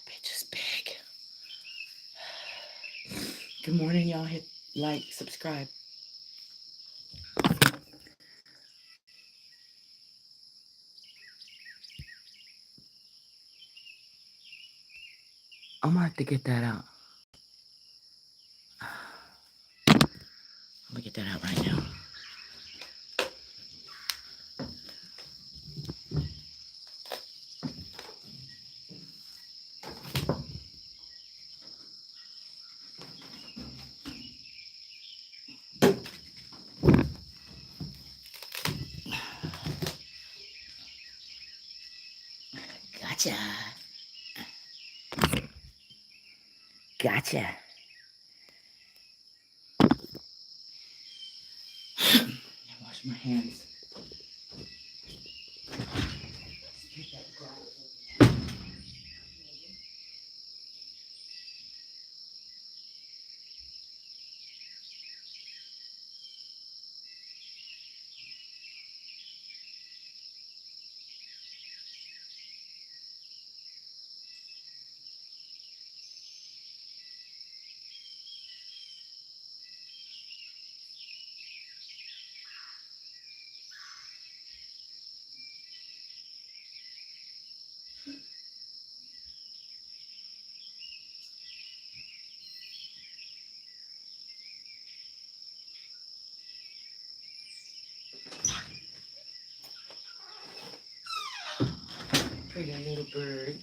Bitch is big. Good morning, y'all. Hit like, subscribe. I'm gonna have to get that out. I'm gonna get that out right now. Gotcha. Gotcha. Wash my hands. Pretty little bird.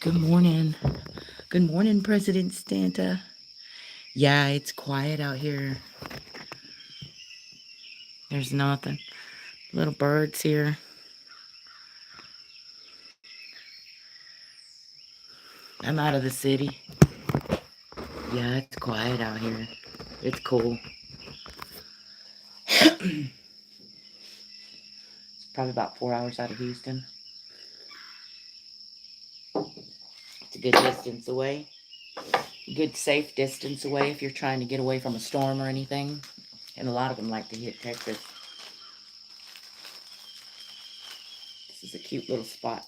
Good morning. Good morning, President Santa. Yeah, it's quiet out here. There's nothing. Little birds here. I'm out of the city. Yeah, it's quiet out here. It's cool. It's probably about 4 hours out of Houston. It's a good distance away. Good safe distance away if you're trying to get away from a storm or anything. And a lot of them like to hit Texas. This is a cute little spot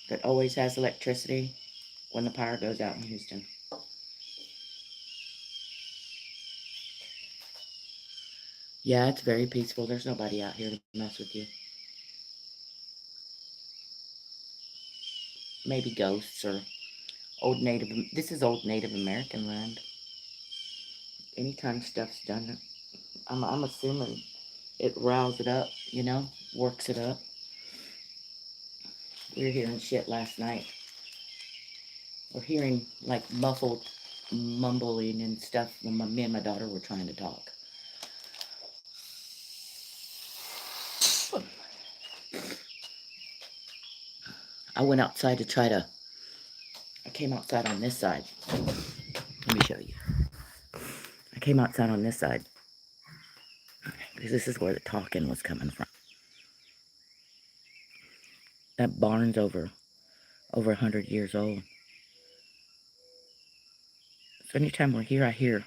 that always has electricity when the power goes out in Houston. Yeah, it's very peaceful. There's nobody out here to mess with you. Maybe ghosts or old Native. This is old Native American land. Anytime stuff's done, I'm assuming it riles it up, you know, works it up. We were hearing shit last night. We're hearing like muffled mumbling and stuff when me and my daughter were trying to talk. I went outside to try to, I came outside on this side. Let me show you. I came outside on this side because this is where the talking was coming from. That barn's over 100 years old. So anytime we're here, I hear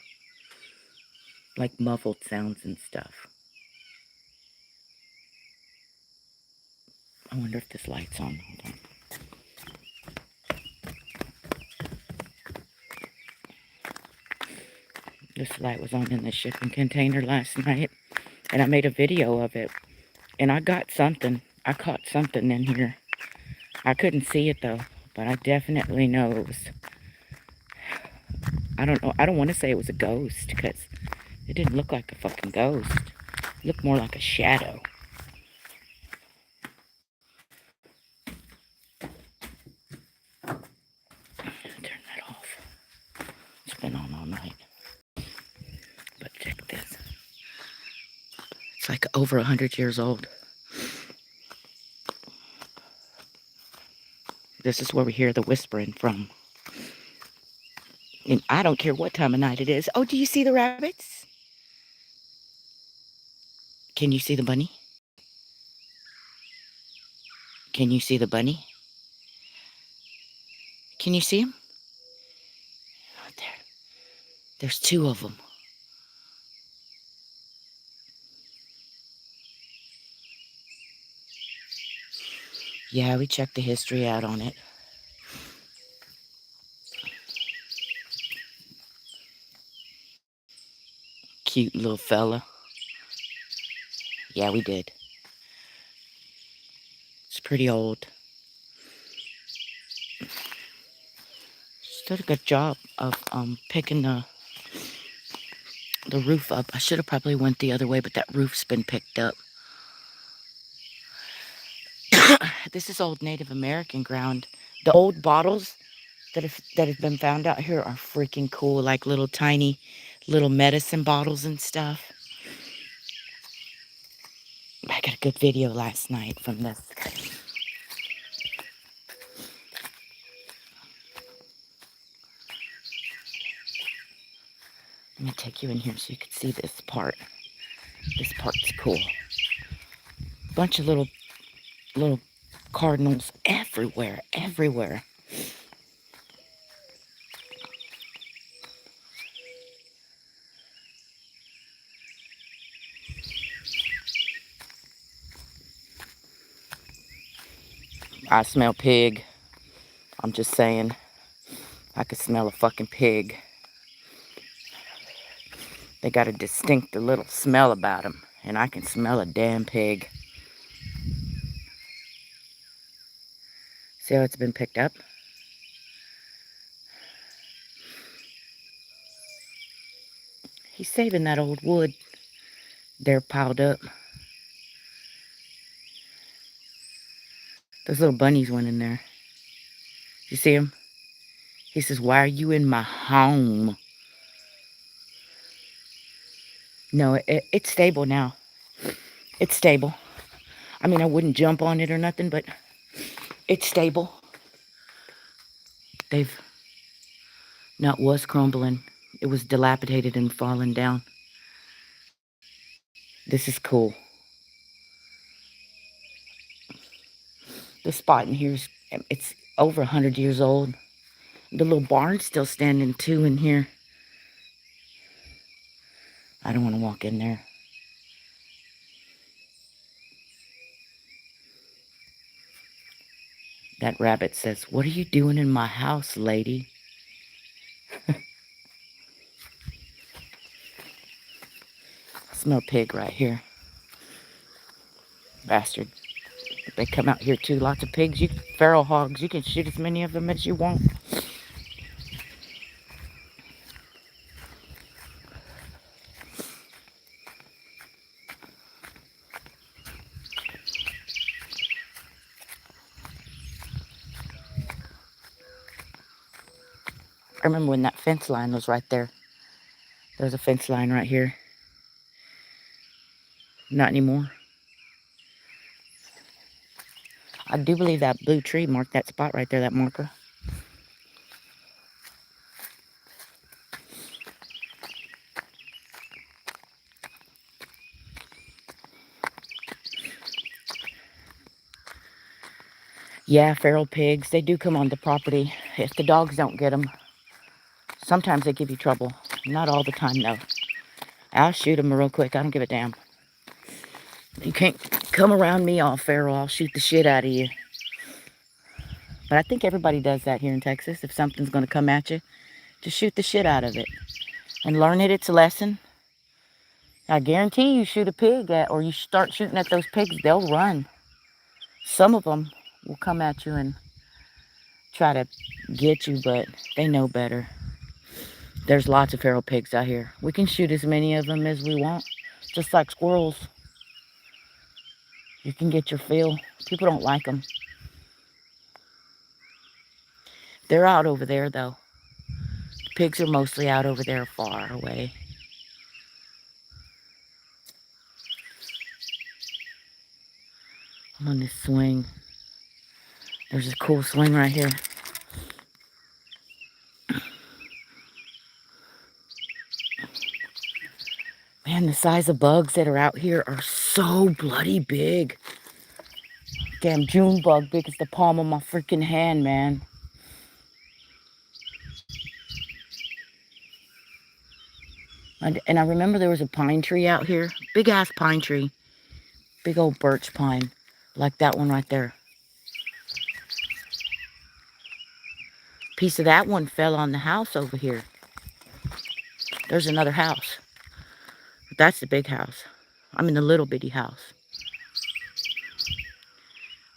like muffled sounds and stuff. I wonder if this light's on. Hold on. This light was on in the shipping container last night, and I made a video of it. And I got something. I caught something in here. I couldn't see it though, but I definitely know it was, I don't know, I don't want to say it was a ghost because it didn't look like a fucking ghost. It looked more like a shadow. Turn that off. It's been on all night. But check this. It's like over 100 years old. This is where we hear the whispering from. And I don't care what time of night it is. Oh, do you see the rabbits? Can you see the bunny? Can you see the bunny? Can you see him? Oh, there. There's two of them. Yeah, we checked the history out on it. Cute little fella. Yeah, we did. It's pretty old. Just did a good job of picking the roof up. I should have probably went the other way, but that roof's been picked up. This is old Native American ground. The old bottles that have been found out here are freaking cool, like little tiny little medicine bottles and stuff. I got a good video last night from this. Let me take you in here so you can see this part. This part's cool. Bunch of little cardinals everywhere, everywhere. I smell pig. I'm just saying. I could smell a fucking pig. They got a distinct little smell about them. And I can smell a damn pig. See how it's been picked up? He's saving that old wood there piled up. Those little bunnies went in there. You see him? He says, "Why are you in my home?" No, it's stable now. It's stable. I mean, I wouldn't jump on it or nothing, but it's stable. They've not was crumbling. It was dilapidated and falling down. This is cool. The spot in here it's over 100 years old. The little barn's still standing too in here. I don't want to walk in there. That rabbit says, "What are you doing in my house, lady?" I smell pig right here. Bastard. They come out here too. Lots of pigs. Feral hogs. You can shoot as many of them as you want. I remember when that fence line was right there. There's a fence line right here. Not anymore. I do believe that blue tree marked that spot right there, that marker. Yeah, feral pigs, they do come on the property if the dogs don't get them. Sometimes they give you trouble. Not all the time, though. I'll shoot them real quick. I don't give a damn. You can't come around me all feral. I'll shoot the shit out of you. But I think everybody does that here in Texas. If something's going to come at you, just shoot the shit out of it. And learn it its lesson. I guarantee you shoot a pig or you start shooting at those pigs, they'll run. Some of them will come at you and try to get you, but they know better. There's lots of feral pigs out here. We can shoot as many of them as we want, just like squirrels. You can get your fill. People don't like them. They're out over there, though. Pigs are mostly out over there far away. I'm on this swing. There's a cool swing right here. Man, the size of bugs that are out here are so bloody big. Damn June bug big as the palm of my freaking hand, man. And I remember there was a pine tree out here. Big ass pine tree. Big old birch pine. Like that one right there. Piece of that one fell on the house over here. There's another house. But that's the big house. I'm in the little bitty house.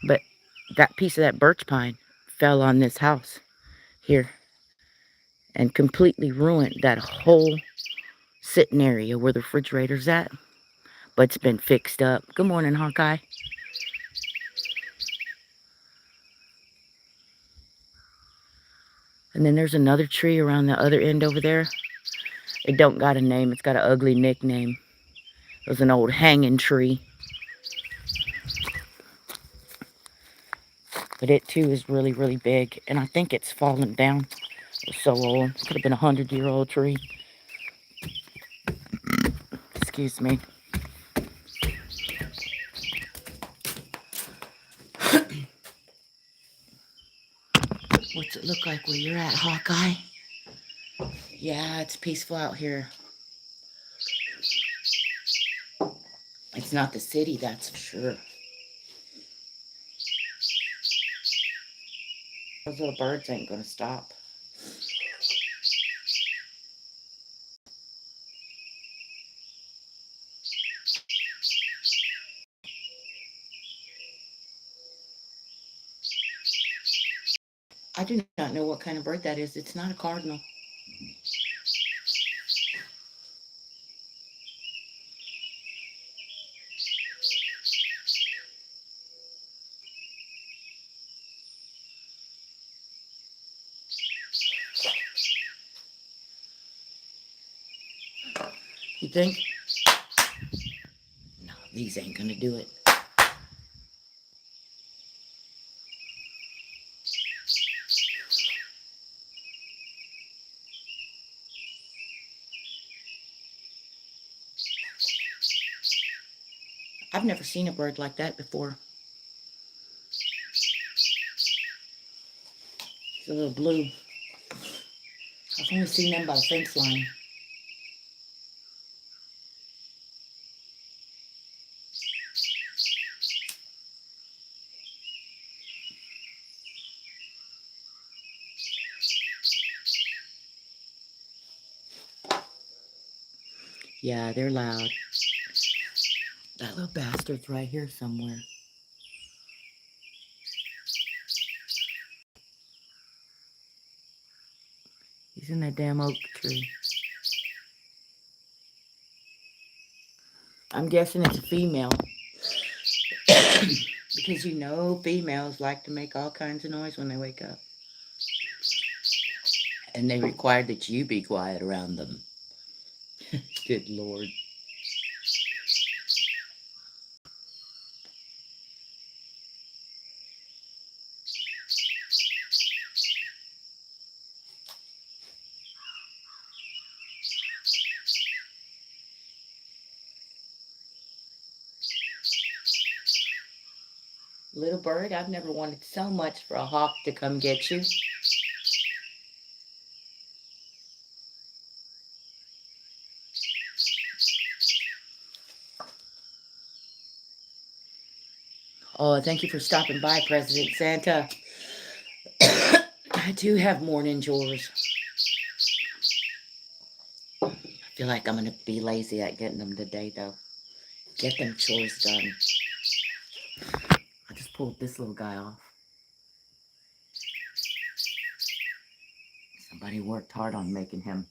But that piece of that birch pine fell on this house here and completely ruined that whole sitting area where the refrigerator's at. But it's been fixed up. Good morning, Hawkeye. And then there's another tree around the other end over there. It don't got a name. It's got an ugly nickname. It was an old hanging tree. But it too is really, really big. And I think it's fallen down. It's so old. It could have been a 100-year-old tree. Excuse me. What's it look like where you're at, Hawkeye? Yeah, it's peaceful out here. It's not the city, that's for sure. Those little birds ain't gonna stop. I do not know what kind of bird that is. It's not a cardinal. You think? No, these ain't gonna do it. I've never seen a bird like that before. It's a little blue. I've only seen them by the fence line. Yeah, they're loud. That little bastard's right here somewhere. He's in that damn oak tree. I'm guessing it's a female. Because you know females like to make all kinds of noise when they wake up. And they require that you be quiet around them. Good Lord. Little bird, I've never wanted so much for a hawk to come get you. Oh, thank you for stopping by, President Santa. I do have morning chores. I feel like I'm going to be lazy at getting them today, though. Get them chores done. I just pulled this little guy off. Somebody worked hard on making him.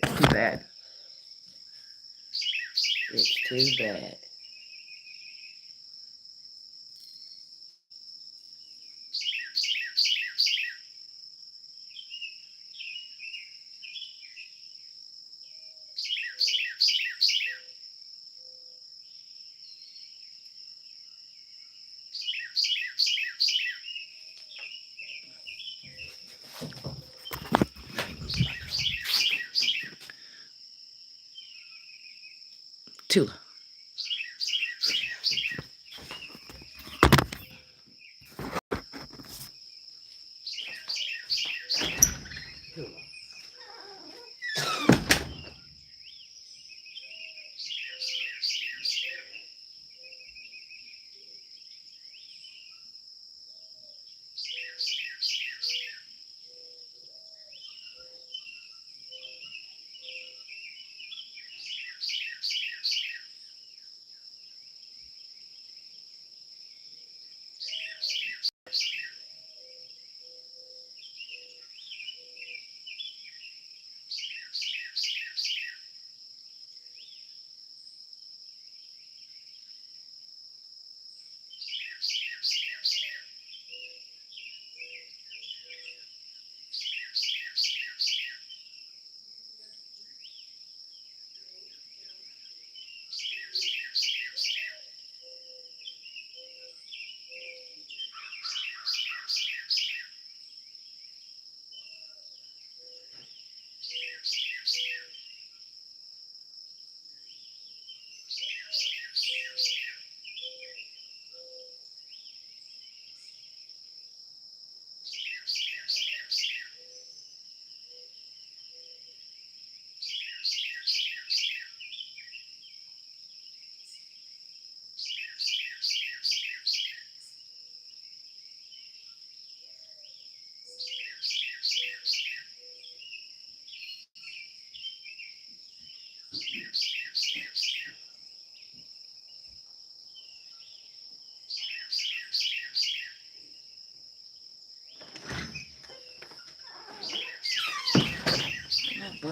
It's too bad. It's too bad. Tula. Tula.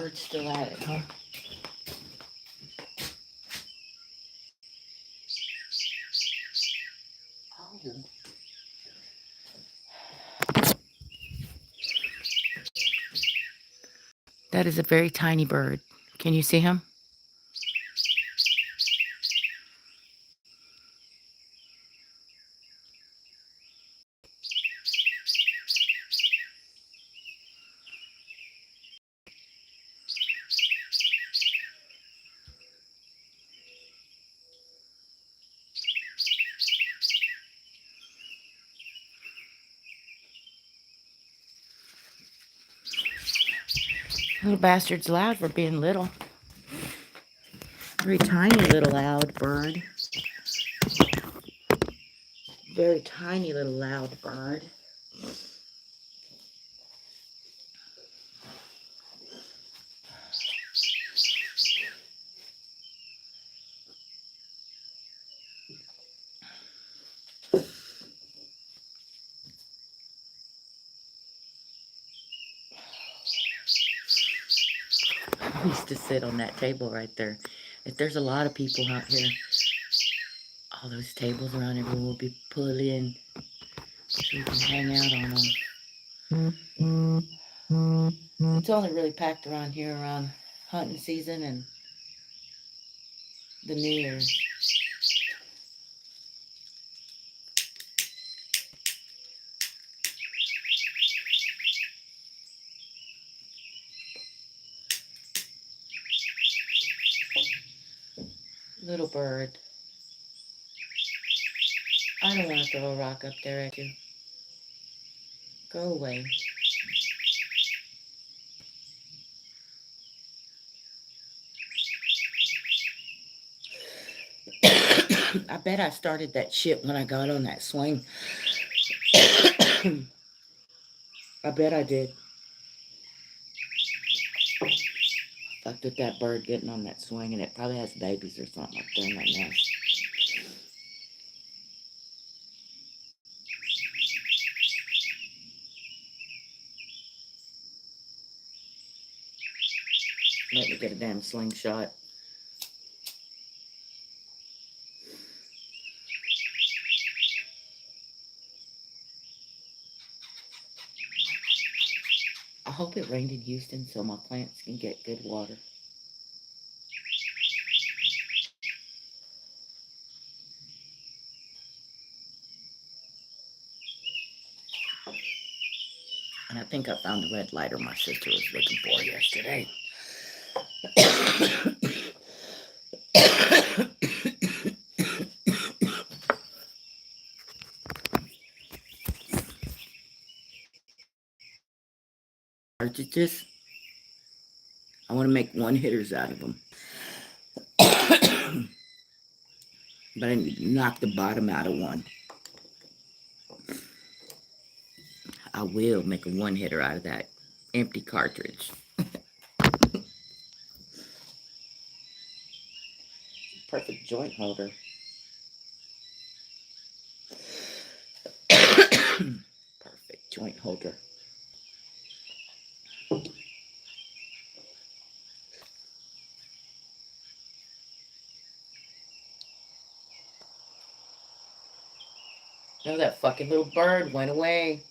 bird's still at it, huh? Oh. That is a very tiny bird. Can you see him? Little bastard's loud for being little. Very tiny little loud bird. Very tiny little loud bird. I used to sit on that table right there. If there's a lot of people out here, all those tables around everyone will be pulled in so you can hang out on them. It's only really packed around here around hunting season and the New Year. Little bird. I don't want to throw a rock up there at you. Go away. I bet I started that shit when I got on that swing. I bet I did. Fucked with that bird getting on that swing, and it probably has babies or something up there in that nest. Let me get a damn slingshot. I hope it rained in Houston so my plants can get good water. And I think I found the red lighter my sister was looking for yesterday. Cartridges. I want to make one hitters out of them. But I need to knock the bottom out of one. I will make a one hitter out of that empty cartridge. Perfect joint holder. Perfect joint holder. No, that fucking little bird went away.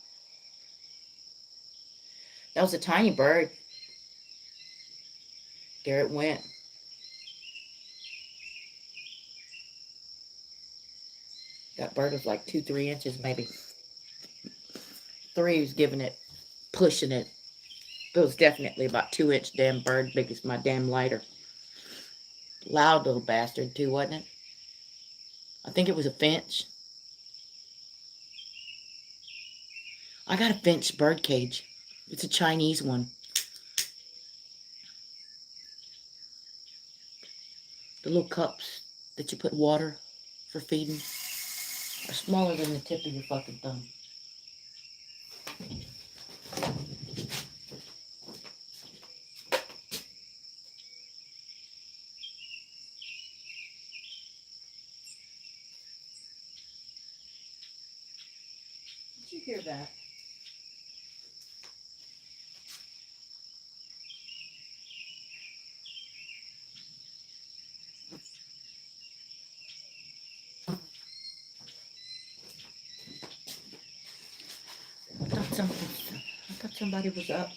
That was a tiny bird. There it went. That bird was like 2-3 inches maybe. 3 was giving it, pushing it. It was definitely about 2-inch damn bird, big as my damn lighter. Loud little bastard too, wasn't it? I think it was a finch. I got a finch bird cage. It's a Chinese one. The little cups that you put water for feeding are smaller than the tip of your fucking thumb. Did you hear that? something. I thought somebody was up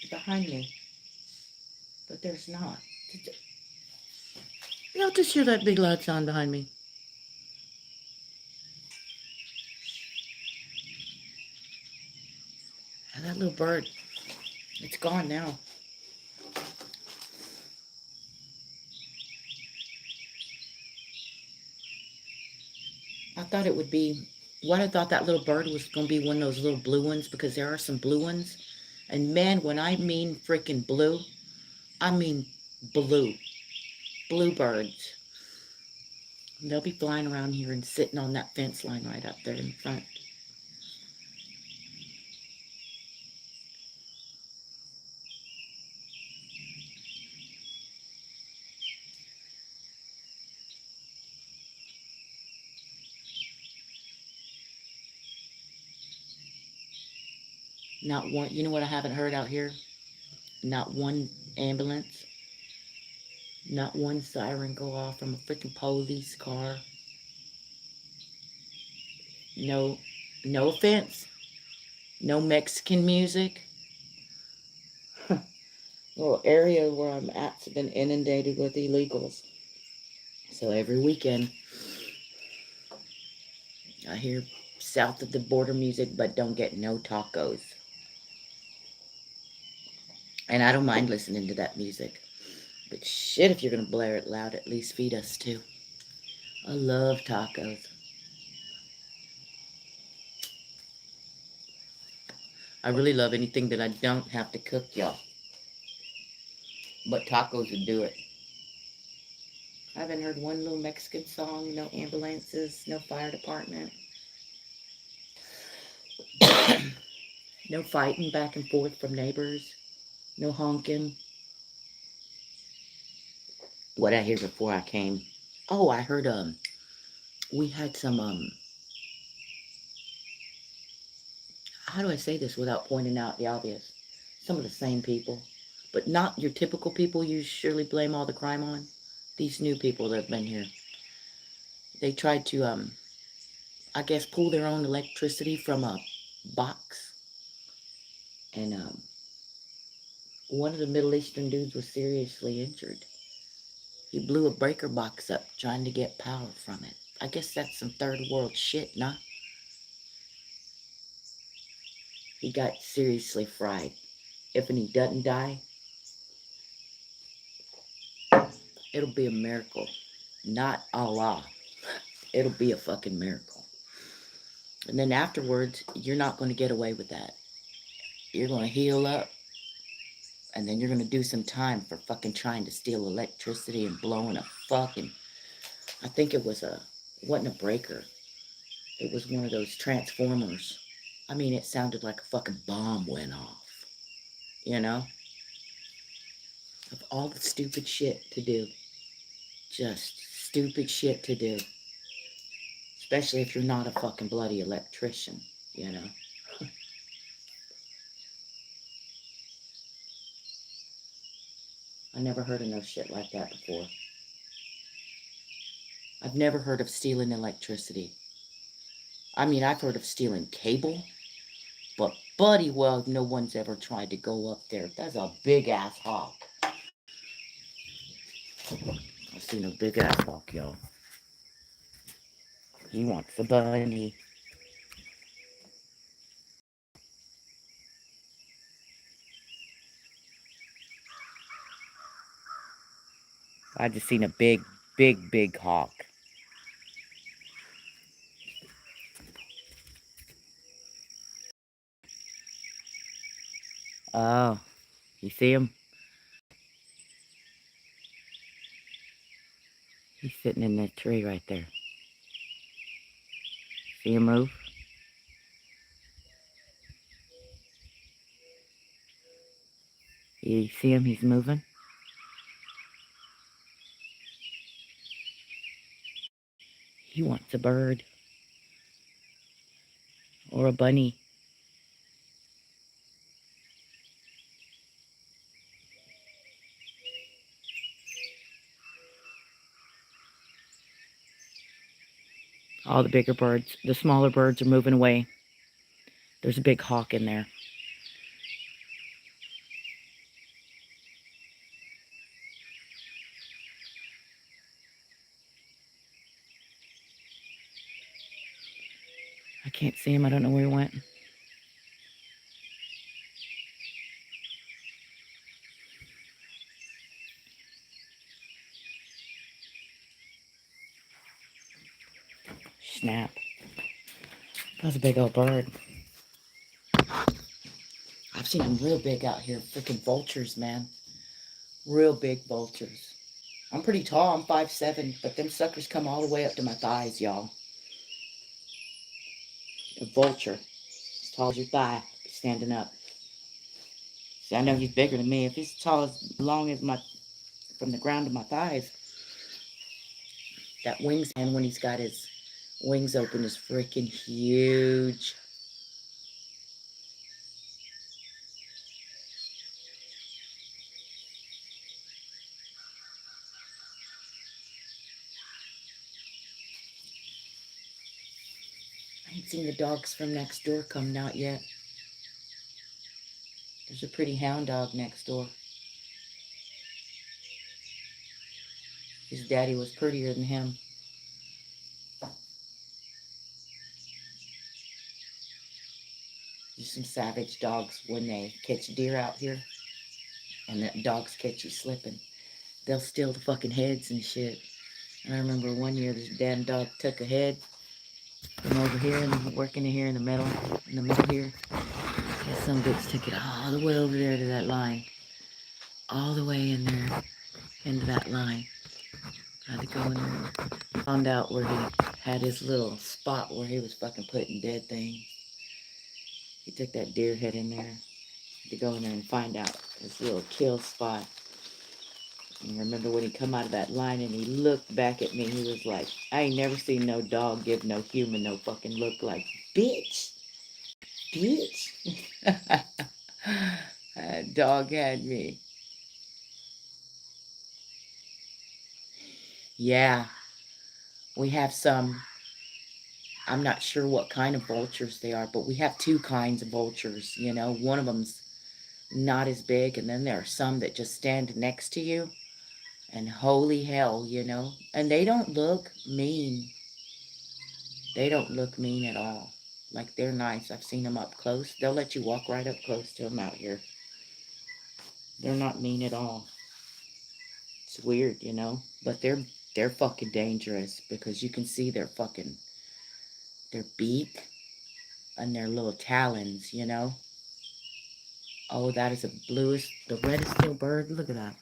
behind me, but there's not. Y'all just hear that big loud sound behind me. And that little bird, it's gone now. I thought it would be, what I thought that little bird was going to be one of those little blue ones, because there are some blue ones. And man, when I mean freaking blue, I mean blue. Bluebirds. They'll be flying around here and sitting on that fence line right up there in front. Not one, you know what I haven't heard out here? Not one ambulance. Not one siren go off from a freaking police car. No, no offense. No Mexican music. Little area where I'm at's been inundated with illegals. So every weekend, I hear south of the border music, but don't get no tacos. And I don't mind listening to that music. But shit, if you're gonna blare it loud, at least feed us too. I love tacos. I really love anything that I don't have to cook, y'all. But tacos would do it. I haven't heard one little Mexican song, no ambulances, no fire department. No fighting back and forth from neighbors. No honking. What I hear before I came. Oh, I heard we had some how do I say this without pointing out the obvious? Some of the same people. But not your typical people you surely blame all the crime on. These new people that have been here. They tried to I guess pull their own electricity from a box. And one of the Middle Eastern dudes was seriously injured. He blew a breaker box up trying to get power from it. I guess that's some third world shit, nah? He got seriously fried. If he doesn't die, it'll be a miracle. Not Allah. It'll be a fucking miracle. And then afterwards, you're not going to get away with that. You're going to heal up, and then you're going to do some time for fucking trying to steal electricity and blowing a fucking... I think it was wasn't a breaker. It was one of those transformers. I mean, it sounded like a fucking bomb went off. You know? Of all the stupid shit to do. Just stupid shit to do. Especially if you're not a fucking bloody electrician, you know? I never heard of no shit like that before. I've never heard of stealing electricity. I mean, I've heard of stealing cable, but buddy, well, no one's ever tried to go up there. That's a big-ass hawk. I've seen a big-ass hawk, y'all. He wants a bunny. I just seen a big hawk. Oh, you see him? He's sitting in that tree right there. See him move? You see him? He's moving. He wants a bird. Or a bunny. All the bigger birds, the smaller birds are moving away. There's a big hawk in there. I can't see him. I don't know where he went. Snap. That was a big old bird. I've seen them real big out here. Freaking vultures, man. Real big vultures. I'm pretty tall. I'm 5'7", but them suckers come all the way up to my thighs, y'all. A vulture. As tall as your thigh, standing up. See, I know he's bigger than me. If he's as long as from the ground to my thighs, that wingspan when he's got his wings open is freaking huge. I ain't seen the dogs from next door come out yet. There's a pretty hound dog next door. His daddy was prettier than him. There's some savage dogs when they catch deer out here. And the dogs catch you slipping. They'll steal the fucking heads and shit. And I remember one year this damn dog took a head from over here and working in here in the middle here. And some bitch took it all the way over there to that line. All the way in there into that line. I had to go in there. Found out where he had his little spot where he was fucking putting dead things. He took that deer head in there. To go in there and find out his little kill spot. And I remember when he come out of that line and he looked back at me, he was like, I ain't never seen no dog give no human no fucking look like, bitch. Bitch. That dog had me. Yeah. We have some, I'm not sure what kind of vultures they are, but we have two kinds of vultures, you know. One of them's not as big, and then there are some that just stand next to you. And holy hell, you know. And they don't look mean. They don't look mean at all. Like, they're nice. I've seen them up close. They'll let you walk right up close to them out here. They're not mean at all. It's weird, you know. But they're fucking dangerous because you can see their beak and their little talons, you know. Oh, that is the reddest little bird. Look at that.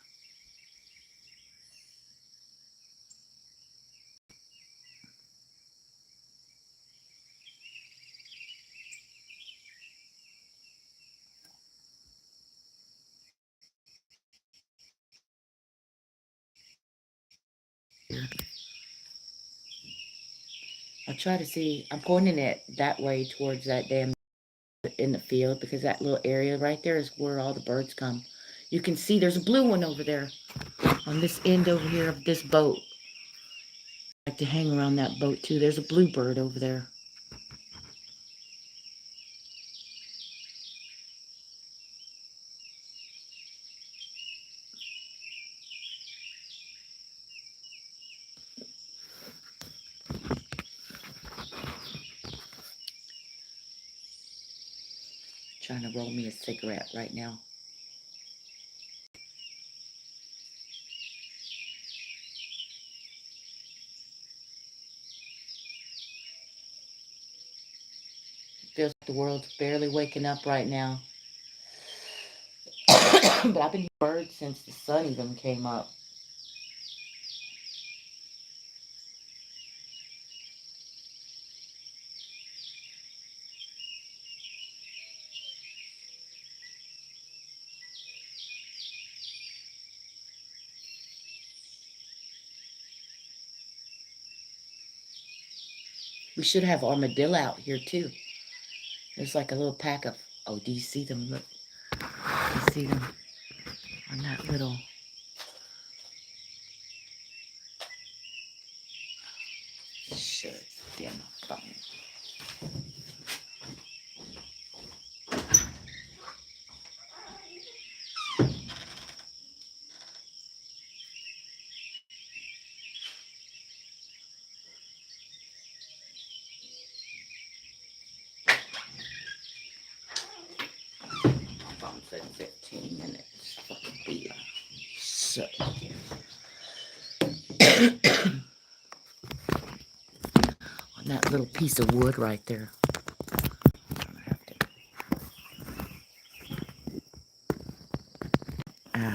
I'll try to see. I'm pointing it that way towards that damn in the field because that little area right there is where all the birds come. You can see there's a blue one over there on this end over here of this boat. I like to hang around that boat too. There's a bluebird over there. Trying to roll me a cigarette right now. Feels like the world's barely waking up right now. But I've been hearing birds since the sun even came up. We should have armadillo out here too. There's like a little pack of, oh, do you see them? Look, you see them on that little, shit, damn phone. On that little piece of wood right there. Uh,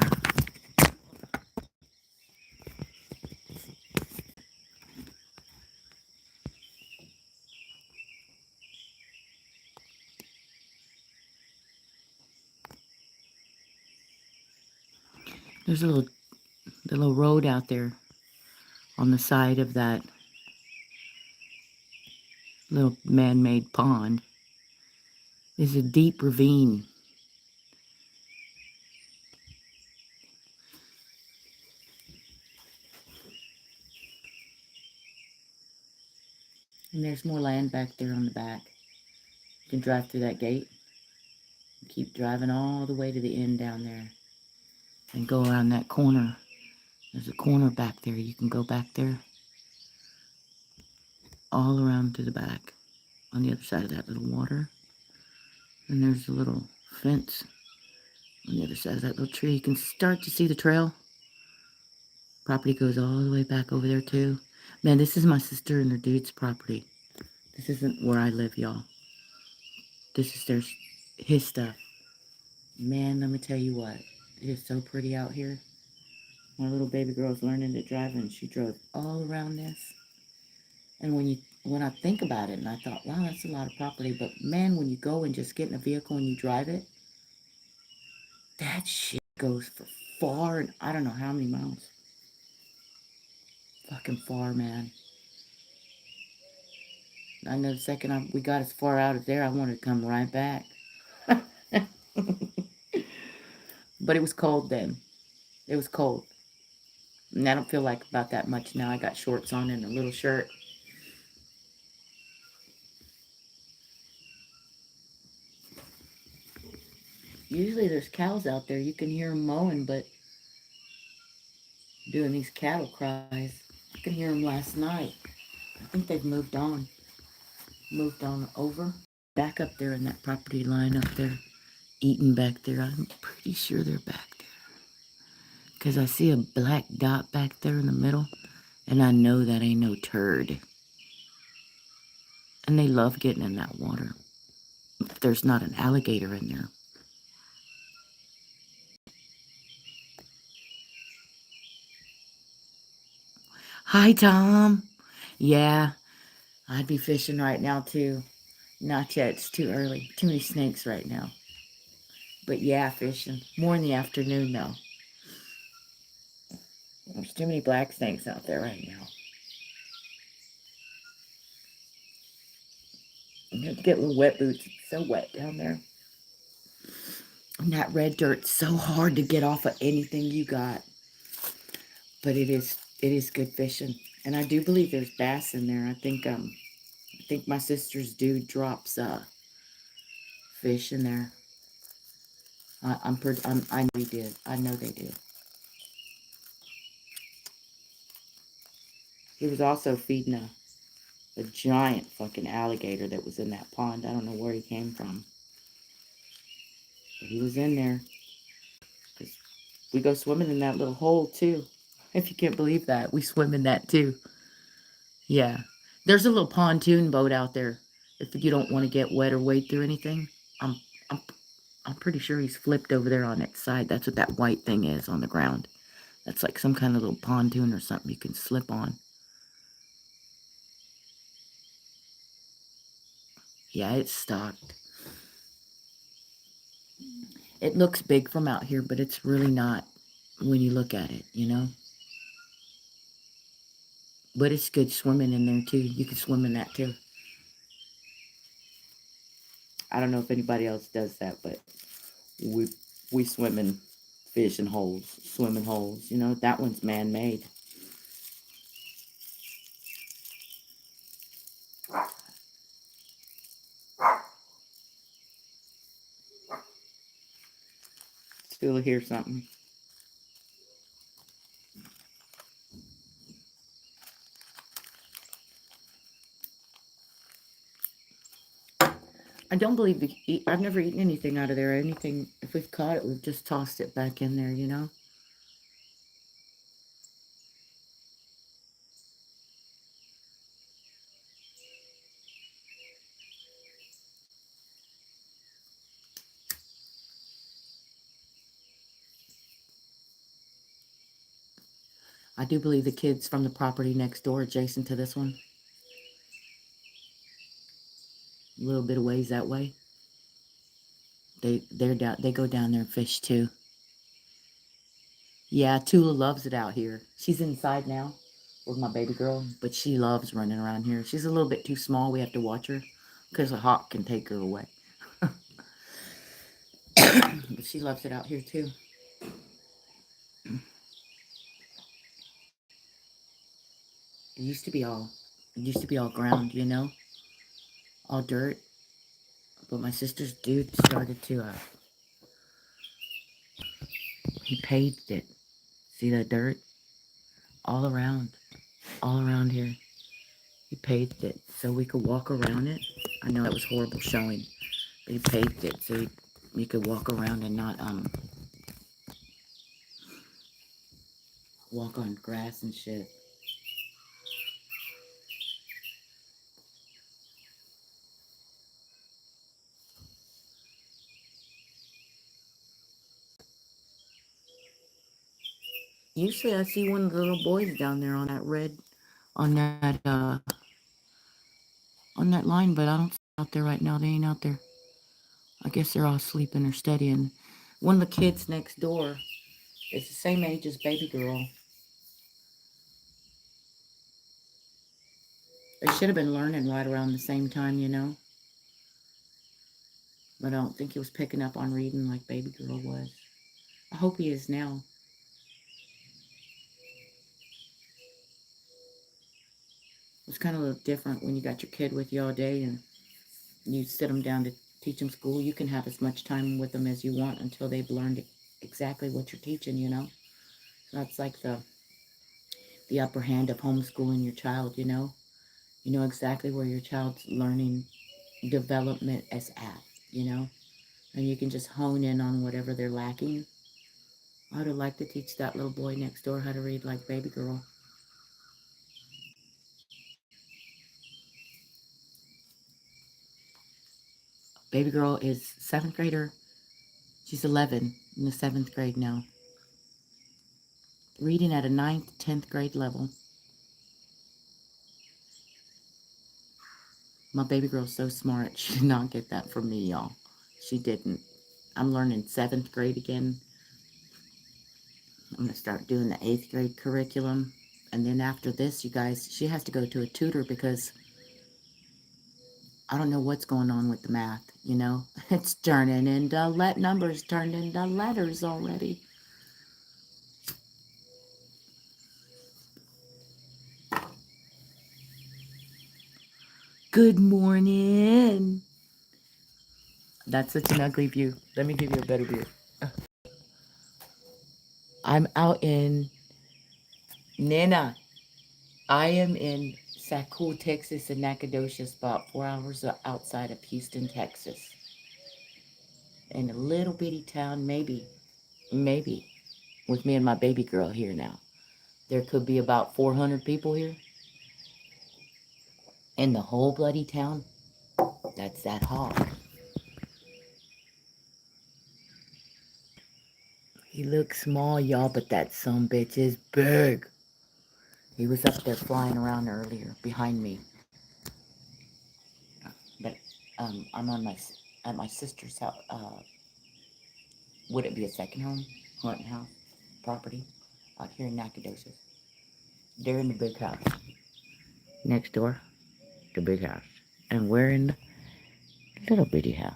there's a little road out there on the side of that little man-made pond. There's a deep ravine. And there's more land back there on the back. You can drive through that gate. Keep driving all the way to the end down there. And go around that corner. There's a corner back there. You can go back there. All around to the back. On the other side of that little water. And there's a little fence on the other side of that little tree. You can start to see the trail. Property goes all the way back over there too. Man, this is my sister and her dude's property. This isn't where I live, y'all. This is his stuff. Man, let me tell you what. It is so pretty out here. My little baby girl's learning to drive and she drove all around this. And when I think about it, and I thought, wow, that's a lot of property. But man, when you go and just get in a vehicle and you drive it, that shit goes for far, and I don't know how many miles. Fucking far, man. I know the second we got as far out of there, I wanted to come right back. But it was cold then. It was cold. And I don't feel like about that much now. I got shorts on and a little shirt. Usually there's cows out there. You can hear them mowing, but doing these cattle cries. I can hear them last night. I think they've moved on. Moved on over. Back up there in that property line up there. Eating back there. I'm pretty sure they're back there. Because I see a black dot back there in the middle. And I know that ain't no turd. And they love getting in that water. If there's not an alligator in there. Hi, Tom. Yeah, I'd be fishing right now, too. Not yet. It's too early. Too many snakes right now. But yeah, fishing. More in the afternoon, though. There's too many black snakes out there right now. You have to get little wet boots. It's so wet down there. And that red dirt's so hard to get off of anything you got. But it is good fishing. And I do believe there's bass in there. I think my sister's dude drops fish in there. I know he did. I know they did. He was also feeding a giant fucking alligator that was in that pond. I don't know where he came from. But he was in there. 'Cause we go swimming in that little hole too. If you can't believe that, we swim in that too. Yeah. There's a little pontoon boat out there. If you don't want to get wet or wade through anything, I'm I'm I'm pretty sure he's flipped over there on its side. That's what that white thing is on the ground. That's like some kind of little pontoon or something you can slip on. Yeah, it's stocked. It looks big from out here, but it's really not when you look at it, you know? But it's good swimming in there too. You can swim in that too. I don't know if anybody else does that, but we we swim in fishing holes, swimming holes. You know, that one's man-made. Still hear something. I don't believe I've never eaten anything out of there. Anything, if we've caught it, we've just tossed it back in there, you know? I do believe the kids from the property next door, adjacent to this one, a little bit of ways that way, they go down there and fish too. Yeah, Tula loves it out here. She's inside now with my baby girl, but she loves running around here. She's a little bit too small. We have to watch her because a hawk can take her away. But she loves it out here too. It used to be all ground, all dirt. But my sister's dude started to he paved it. See that dirt all around, all around here. He paved it so we could walk around it. I know that was horrible showing, but he paved it so we could walk around and not walk on grass and shit. Usually I see one of the little boys down there on that on that on that line, but I don't see them out there right now. They ain't out there. I guess they're all sleeping or studying. One of the kids next door is the same age as baby girl. They should have been learning right around the same time. But I don't think he was picking up on reading like baby girl was. I hope he is now. It's kind of a little different when you got your kid with you all day and you sit them down to teach them school. You can have as much time with them as you want until they've learned exactly what you're teaching. So that's like the upper hand of homeschooling your child. You know exactly where your child's learning development is at. And you can just hone in on whatever they're lacking. I would have liked to teach that little boy next door how to read like baby girl. Baby girl is 7th grader. She's 11 in the 7th grade now. Reading at a 9th, 10th grade level. My baby girl's so smart. She did not get that from me, y'all. She didn't. I'm learning 7th grade again. I'm going to start doing the 8th grade curriculum. And then after this, you guys, she has to go to a tutor because I don't know what's going on with the math. It's turning into numbers turned into letters already. Good morning. That's such an ugly view. Let me give you a better view. I'm out in Nina. I am in Saco, Texas, and Nacogdoches, about 4 hours outside of Houston, Texas. In a little bitty town, maybe, with me and my baby girl here now. There could be about 400 people here. In the whole bloody town, that's that hog. He looks small, y'all, but that sumbitch is big. He was up there flying around earlier behind me. But I'm at my sister's house. Would it be a second home? Haunting house? Property? Out here in Nacogdoches. They're in the big house. Next door, the big house. And we're in the little bitty house.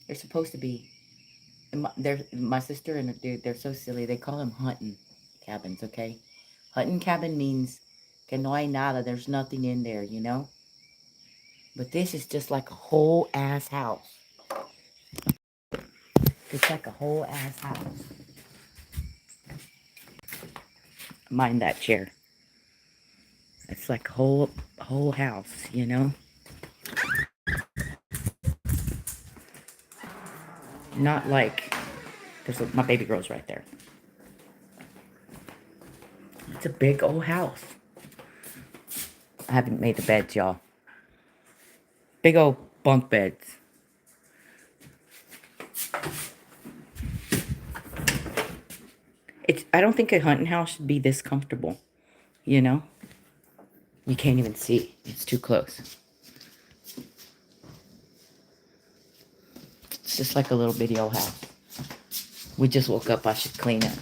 They're supposed to be. My sister and her dude, they're so silly. They call them hunting cabins, okay? Hunting cabin means que no hay nada. There's nothing in there. But this is just like a whole ass house. It's like a whole ass house. Mind that chair. It's like a whole house. Not like my baby girl's right there. It's a big old house. I haven't made the beds, y'all. Big old bunk beds. I don't think a hunting house should be this comfortable, you know? You can't even see. It's too close. It's just like a little bitty old house. We just woke up. I should clean it.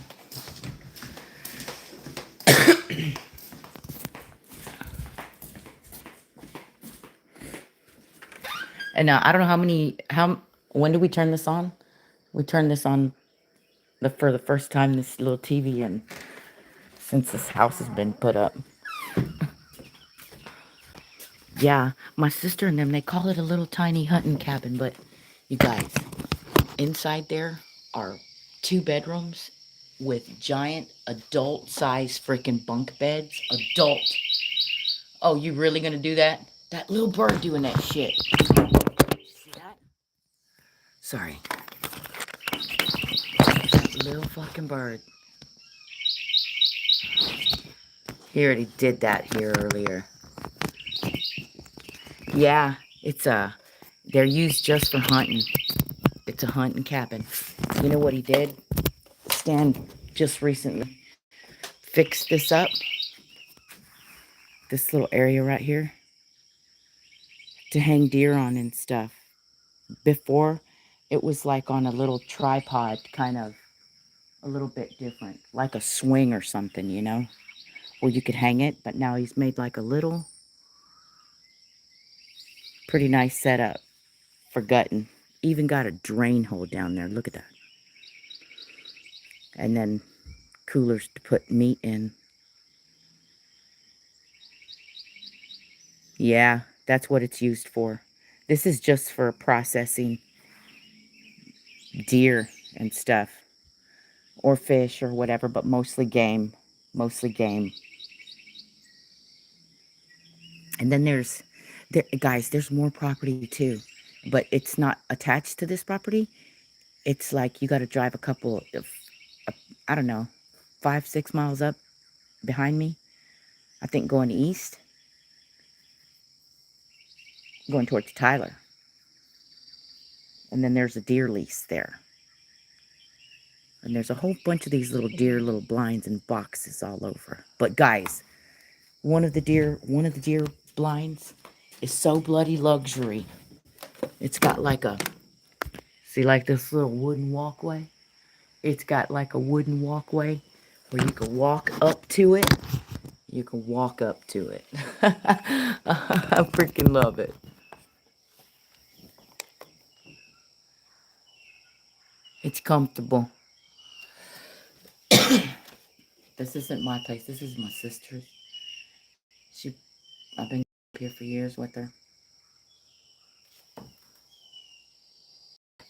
And I don't know when did we turn this on? We turned this on for the first time, this little TV, and since this house has been put up. Yeah, my sister and them, they call it a little tiny hunting cabin, but you guys, inside there are 2 bedrooms with giant adult-sized freaking bunk beds. Adult. Oh, you really gonna do that? That little bird doing that shit. See that? Sorry. That little fucking bird. He already did that here earlier. Yeah, they're used just for hunting. It's a hunting cabin. You know what he did? Stan just recently fixed this up. This little area right here. To hang deer on and stuff. Before, it was like on a little tripod, kind of a little bit different. Like a swing or something, you know? Where you could hang it. But now he's made like a little, pretty nice setup for gutting. Even got a drain hole down there. Look at that. And then coolers to put meat in. Yeah, that's what it's used for. This is just for processing deer and stuff. Or fish or whatever, but mostly game. Mostly game. And then guys, there's more property too. But it's not attached to this property. It's like you got to drive a couple of, I don't know, 5-6 miles up behind me. I think going east. Going towards Tyler. And then there's a deer lease there. And there's a whole bunch of these little blinds and boxes all over. But guys, one of the deer blinds is so bloody luxury. It's got like see like this little wooden walkway? It's got like a wooden walkway where you can walk up to it. You can walk up to it. I freaking love it. It's comfortable. This isn't my place. This is my sister's. I've been up here for years with her.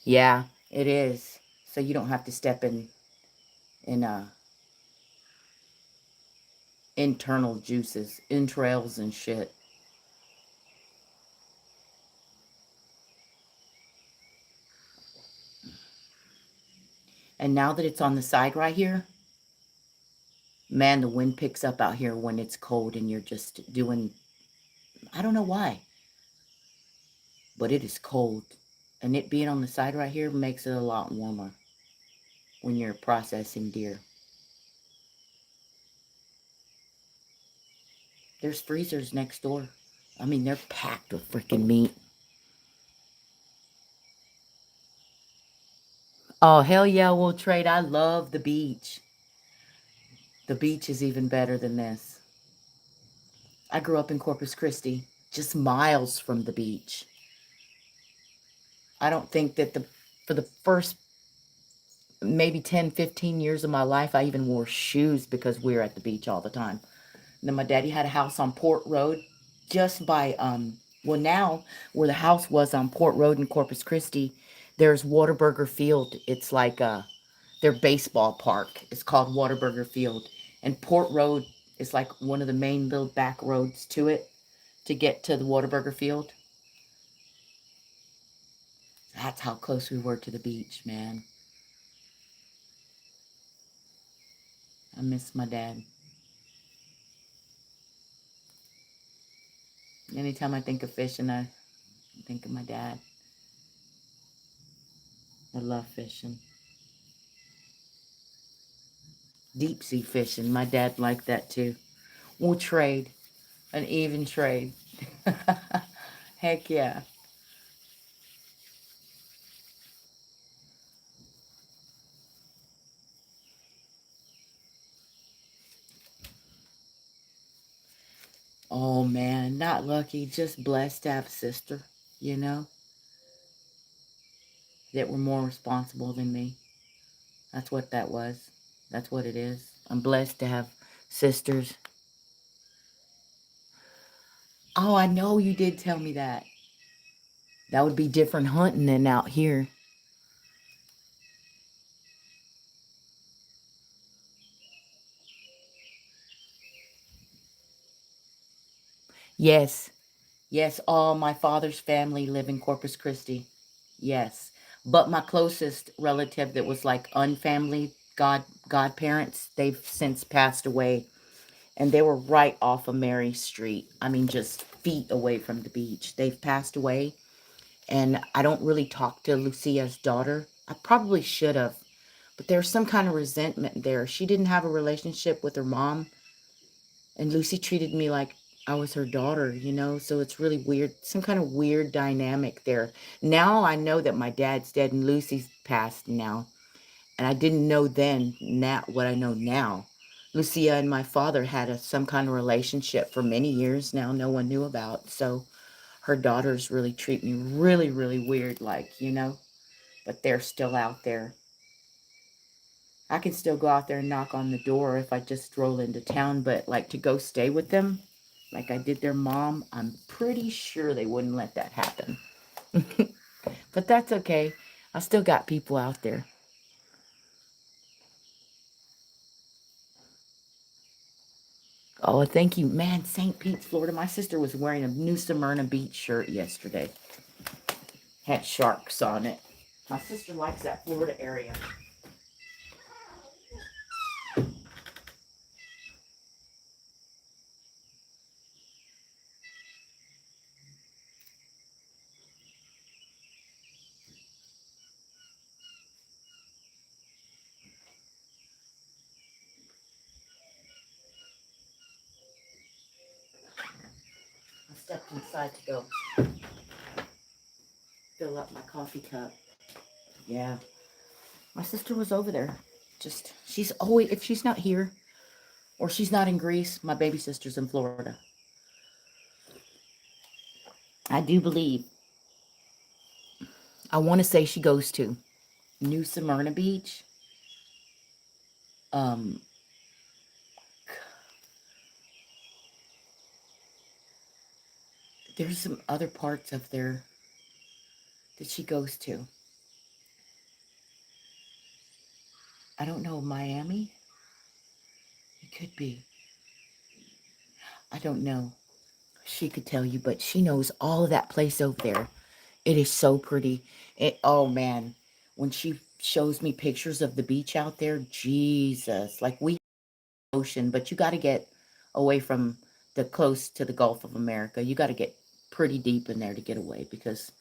Yeah, it is. So you don't have to step in internal juices, entrails and shit. And now that it's on the side right here, man, the wind picks up out here when it's cold and you're just doing, I don't know why, but it is cold. And it being on the side right here makes it a lot warmer when you're processing deer. There's freezers next door. I mean, they're packed with freaking meat. Oh, hell yeah, we'll trade. I love the beach. The beach is even better than this. I grew up in Corpus Christi, just miles from the beach. I don't think that for the first maybe 10, 15 years of my life, I even wore shoes because we were at the beach all the time. And then my daddy had a house on Port Road just by, well, now where the house was on Port Road in Corpus Christi, there's Whataburger Field. It's like their baseball park. It's called Whataburger Field. And Port Road is like one of the main little back roads to it to get to the Whataburger Field. That's how close we were to the beach, man. I miss my dad. Anytime I think of fishing, I think of my dad. I love fishing. Deep sea fishing. My dad liked that too. We'll trade. An even trade. Heck yeah. Oh man, not lucky, just blessed to have a sister, you know, that were more responsible than me. That's what that was. That's what it is. I'm blessed to have sisters. Oh, I know you did tell me that. That would be different hunting than out here. Yes. Yes, all my father's family live in Corpus Christi. Yes. But my closest relative that was like unfamily godparents, they've since passed away. And they were right off of Mary Street. I mean, just feet away from the beach. They've passed away. And I don't really talk to Lucia's daughter. I probably should have. But there's some kind of resentment there. She didn't have a relationship with her mom. And Lucy treated me like I was her daughter, you know? So it's really weird. Some kind of weird dynamic there. Now I know that my dad's dead and Lucy's passed now. And I didn't know then now what I know now. Lucia and my father had some kind of relationship for many years now no one knew about. So her daughters really treat me really, really weird, like, you know? But they're still out there. I can still go out there and knock on the door if I just stroll into town, but like to go stay with them, like I did their mom, I'm pretty sure they wouldn't let that happen. But that's okay. I still got people out there. Oh, thank you. Man, St. Pete's, Florida. My sister was wearing a New Smyrna Beach shirt yesterday. Had sharks on it. My sister likes that Florida area. I stepped inside to go fill up my coffee cup. Yeah. My sister was over there. Just, she's always, if she's not here or she's not in Greece, my baby sister's in Florida. I do believe, I want to say she goes to New Smyrna Beach. Um, there's some other parts of there that she goes to. I don't know, Miami? It could be. I don't know. She could tell you, but she knows all of that place over there. It is so pretty. Oh man, when she shows me pictures of the beach out there, Jesus, like we ocean, but you got to get away from the close to the Gulf of America. You got to get pretty deep in there to get away because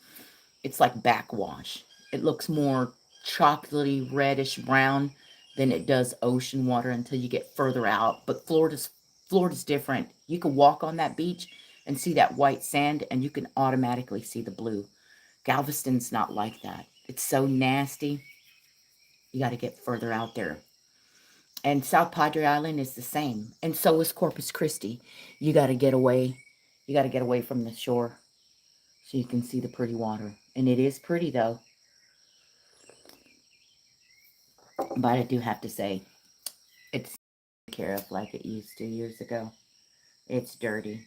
it's like backwash. It looks more chocolatey, reddish brown than it does ocean water until you get further out. But Florida's different. You can walk on that beach and see that white sand and you can automatically see the blue. Galveston's not like that. It's so nasty. You got to get further out there. And South Padre Island is the same. And so is Corpus Christi. You got to get away. You got to get away from the shore so you can see the pretty water. And it is pretty though. But I do have to say, it's taken care of like it used to years ago. It's dirty.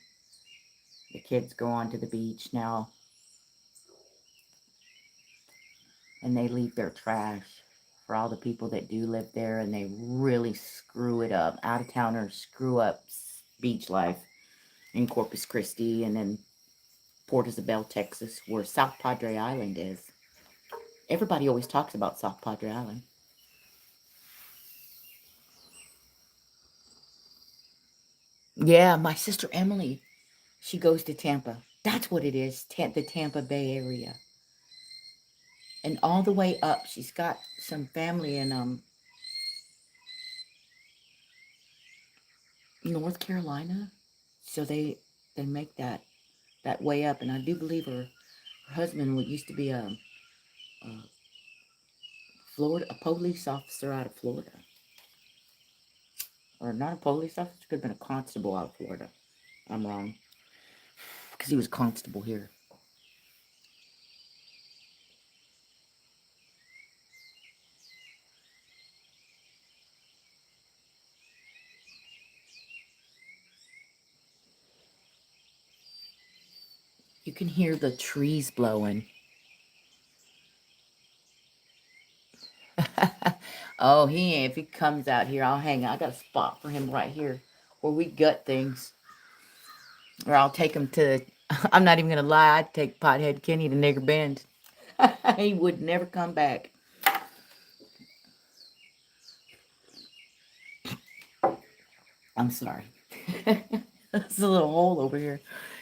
The kids go onto the beach now and they leave their trash for all the people that do live there and they really screw it up. Out of towners screw up beach life in Corpus Christi and then Port Isabel, Texas, where South Padre Island is. Everybody always talks about South Padre Island. Yeah, my sister Emily, she goes to Tampa. That's what it is, the Tampa Bay area. And all the way up, she's got some family in North Carolina. So they make that way up, and I do believe her husband used to be a Florida, a police officer out of Florida, or not a police officer, could have been a constable out of Florida. I'm wrong, because he was constable here. You can hear the trees blowing. Oh, he ain't. If he comes out here, I'll hang out. I got a spot for him right here where we gut things. Or I'll take him to, I'm not even going to lie, I'd take Pothead Kenny to Nigger Bend. He would never come back. I'm sorry. There's a little hole over here.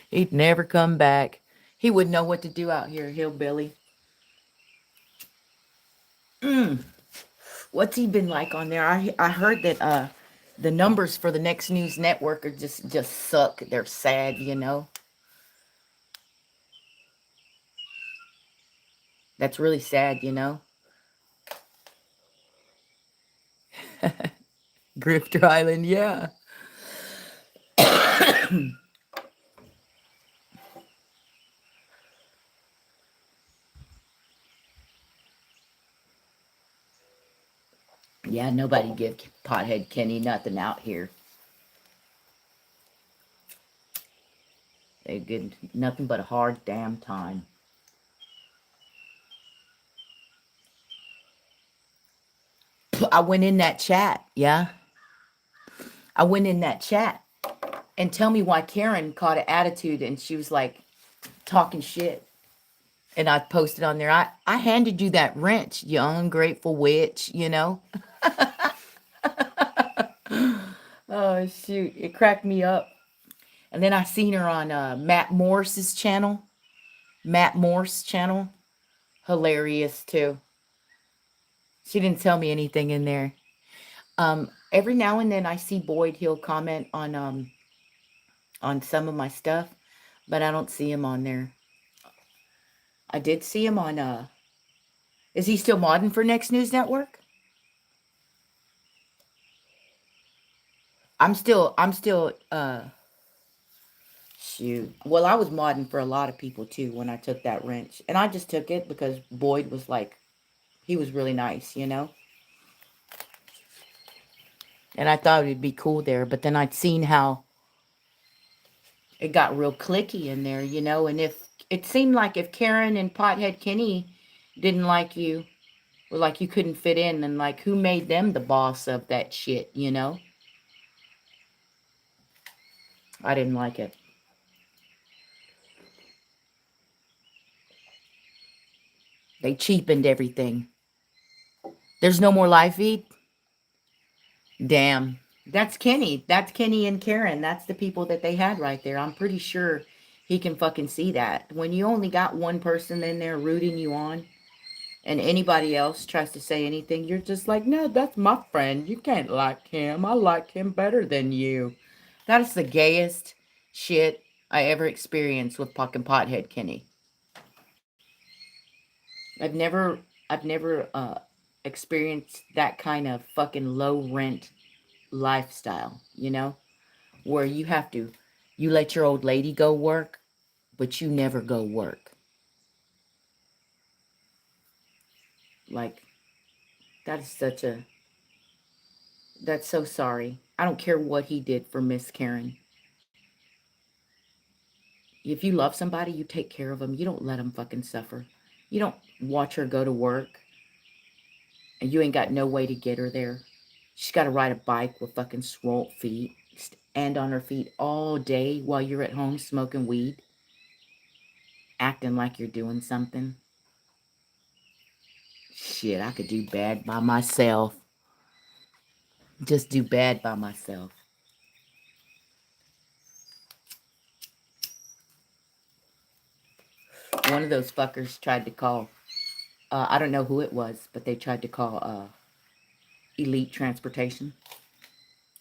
He'd never come back. He wouldn't know what to do out here, hillbilly. What's he been like on there? I heard that the numbers for the Next News Network are just suck. They're sad, you know. That's really sad, you know. Grifter Island, yeah. Yeah, nobody give Pothead Kenny nothing out here. They get nothing but a hard damn time. I went in that chat, yeah. I went in that chat and tell me why Karen caught an attitude and she was like talking shit. And I posted on there, I handed you that wrench, you ungrateful witch, you know? Oh, shoot. It cracked me up. And then I seen her on Matt Morse's channel. Matt Morse channel. Hilarious, too. She didn't tell me anything in there. Every now and then I see Boyd. He'll comment on some of my stuff, but I don't see him on there. I did see him on is he still modding for Next News Network? I'm still shoot. Well, I was modding for a lot of people too when I took that wrench. And I just took it because Boyd was like, he was really nice, you know? And I thought it'd be cool there, but then I'd seen how it got real clicky in there, you know? And if it seemed like if Karen and Pothead Kenny didn't like you, or like you couldn't fit in, and like who made them the boss of that shit, you know? I didn't like it. They cheapened everything. There's no more live feed? Damn. That's Kenny. That's Kenny and Karen. That's the people that they had right there. I'm pretty sure he can fucking see that. When you only got one person in there rooting you on, and anybody else tries to say anything, you're just like, no, that's my friend. You can't like him. I like him better than you. That is the gayest shit I ever experienced with fucking Pothead Kenny. I've never I've never experienced that kind of fucking low rent lifestyle, you know, where you let your old lady go work, but you never go work. Like that is that's so sorry. I don't care what he did for Miss Karen. If you love somebody, you take care of them. You don't let them fucking suffer. You don't watch her go to work and you ain't got no way to get her there. She's got to ride a bike with fucking swole feet, stand on her feet all day while you're at home smoking weed, acting like you're doing something. Shit, I could do bad by myself. Just do bad by myself. One of those fuckers tried to call I don't know who it was, but they tried to call Elite Transportation.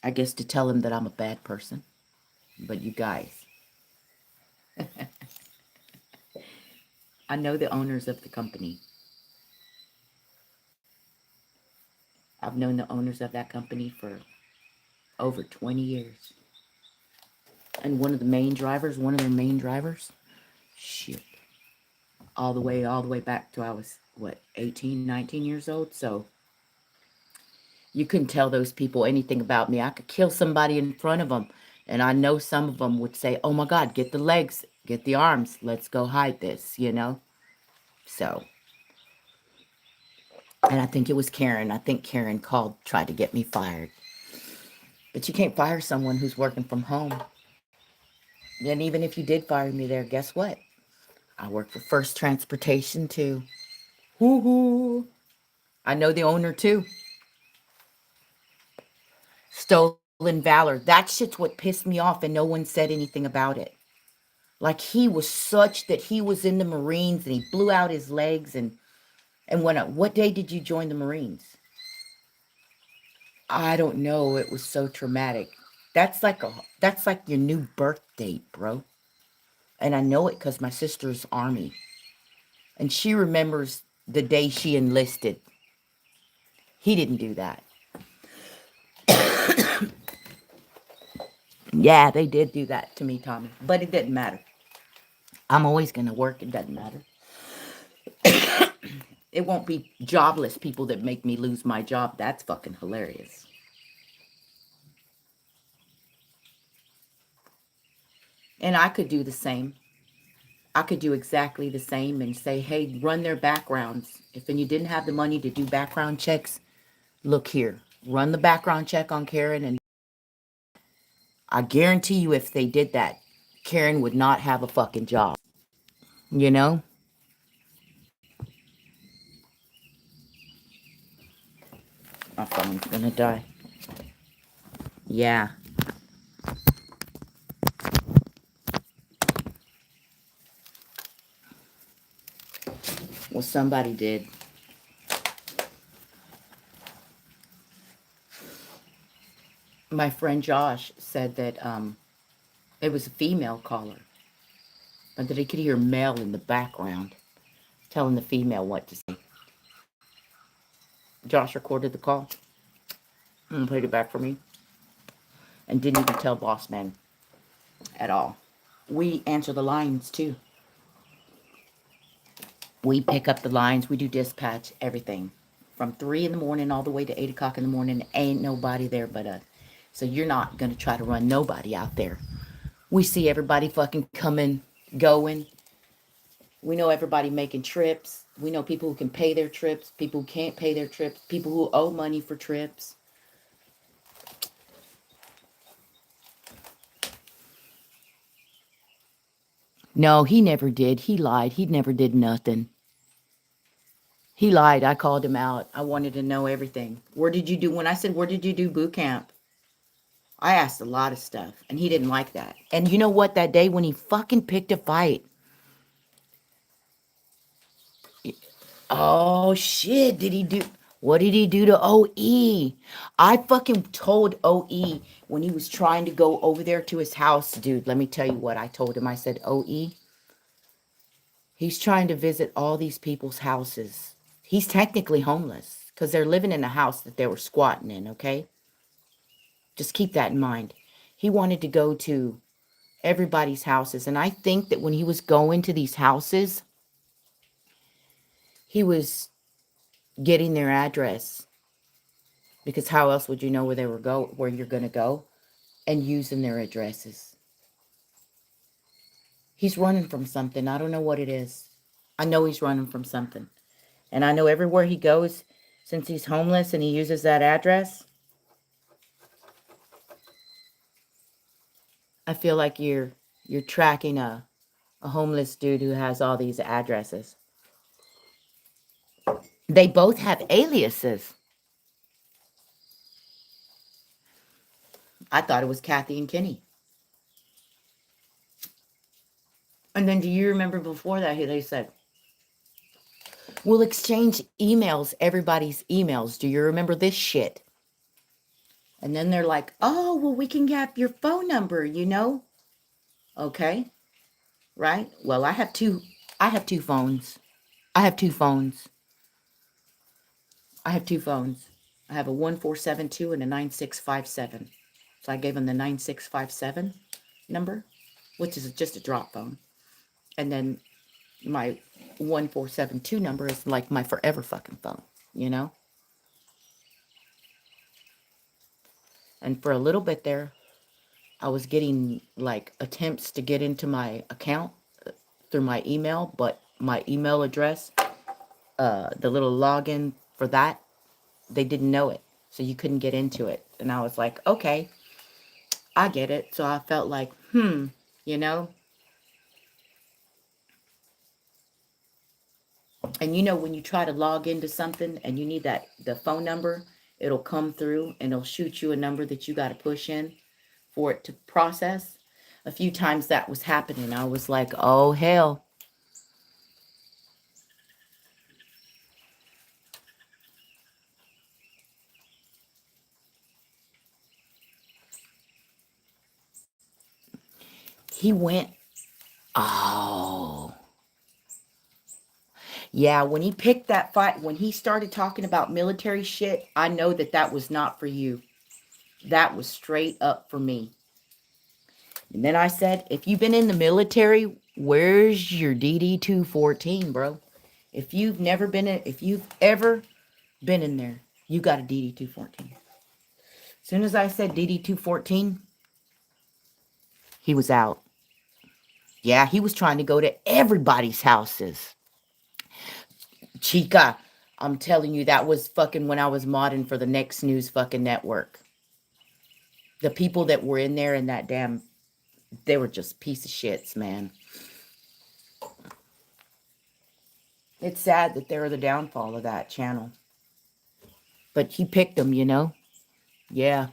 I guess to tell him that I'm a bad person. But you guys, I know the owners of the company. I've known the owners of that company for over 20 years. And one of their main drivers, shit, all the way back to I was, what, 18, 19 years old. So you couldn't tell those people anything about me. I could kill somebody in front of them. And I know some of them would say, oh my God, get the legs, get the arms, let's go hide this, you know? So, and I think it was Karen. I think Karen called, tried to get me fired. But you can't fire someone who's working from home. And even if you did fire me there, guess what? I work for First Transportation too. Woo-hoo. I know the owner too. Stolen Valor. That shit's what pissed me off, and no one said anything about it. Like he was such that he was in the Marines and he blew out his legs and what day did you join the Marines? I don't know. It was so traumatic. That's like your new birth date, bro. And I know it because my sister's Army. And she remembers the day she enlisted. He didn't do that. Yeah, they did do that to me, Tommy. But it didn't matter. I'm always going to work. It doesn't matter. It won't be jobless people that make me lose my job. That's fucking hilarious. And I could do the same. I could do exactly the same and say, hey, run their backgrounds. If you didn't have the money to do background checks, look here. Run the background check on Karen. And I guarantee you, if they did that, Karen would not have a fucking job. You know? My phone's gonna die. Yeah. Well, somebody did. My friend Josh said that it was a female caller, but that he could hear male in the background telling the female what to say. Josh recorded the call and played it back for me and didn't even tell Boss Man at all. We answer the lines too. We pick up the lines. We do dispatch, everything. From 3 in the morning all the way to 8 o'clock in the morning. Ain't nobody there but us. So you're not going to try to run nobody out there. We see everybody fucking coming, going. We know everybody making trips. We know people who can pay their trips, people who can't pay their trips, people who owe money for trips. No, he never did. He lied. He never did nothing. He lied. I called him out. I wanted to know everything. Where did you do, when I said, where did you do boot camp? I asked a lot of stuff, and he didn't like that. And you know what? That day when he fucking picked a fight. Oh, shit. Did he do? What did he do to OE? I fucking told OE when he was trying to go over there to his house, dude. Let me tell you what I told him. I said, OE, he's trying to visit all these people's houses. He's technically homeless because they're living in a house that they were squatting in, okay? Just keep that in mind. He wanted to go to everybody's houses. And I think that when he was going to these houses, he was getting their address. Because how else would you know where you're gonna go? And using their addresses. He's running from something. I don't know what it is. I know he's running from something. And I know everywhere he goes, since he's homeless and he uses that address, I feel like you're tracking a homeless dude who has all these addresses. They both have aliases. I thought it was Kathy and Kenny. And then do you remember before that they said, We'll exchange emails, everybody's emails. Do you remember this shit? And then they're like, oh, well, we can have your phone number, you know? Okay, right? Well, I have two phones. I have two phones. I have two phones. I have a 1472 and a 9657. So I gave them the 9657 number, which is just a drop phone. And then my 1472 number is like my forever fucking phone, you know? And for a little bit there, I was getting like attempts to get into my account through my email, but my email address, the little login for that, they didn't know it. So you couldn't get into it. And I was like, okay, I get it. So I felt like, you know? And you know, when you try to log into something and you need the phone number, it'll come through and it'll shoot you a number that you got to push in for it to process. A few times that was happening. I was like, oh, hell. He went, oh. Yeah, when he picked that fight, when he started talking about military shit, I know that that was not for you. That was straight up for me. And then I said, if you've been in the military, where's your DD 214, bro? If you've never been in, if you've ever been in there, you got a DD 214. As soon as I said DD 214, he was out. Yeah, he was trying to go to everybody's houses. Chica, I'm telling you, that was fucking when I was modding for the Next News fucking network. The people that were in there in that damn, they were just piece of shits, man. It's sad that they're the downfall of that channel. But he picked them, you know? Yeah.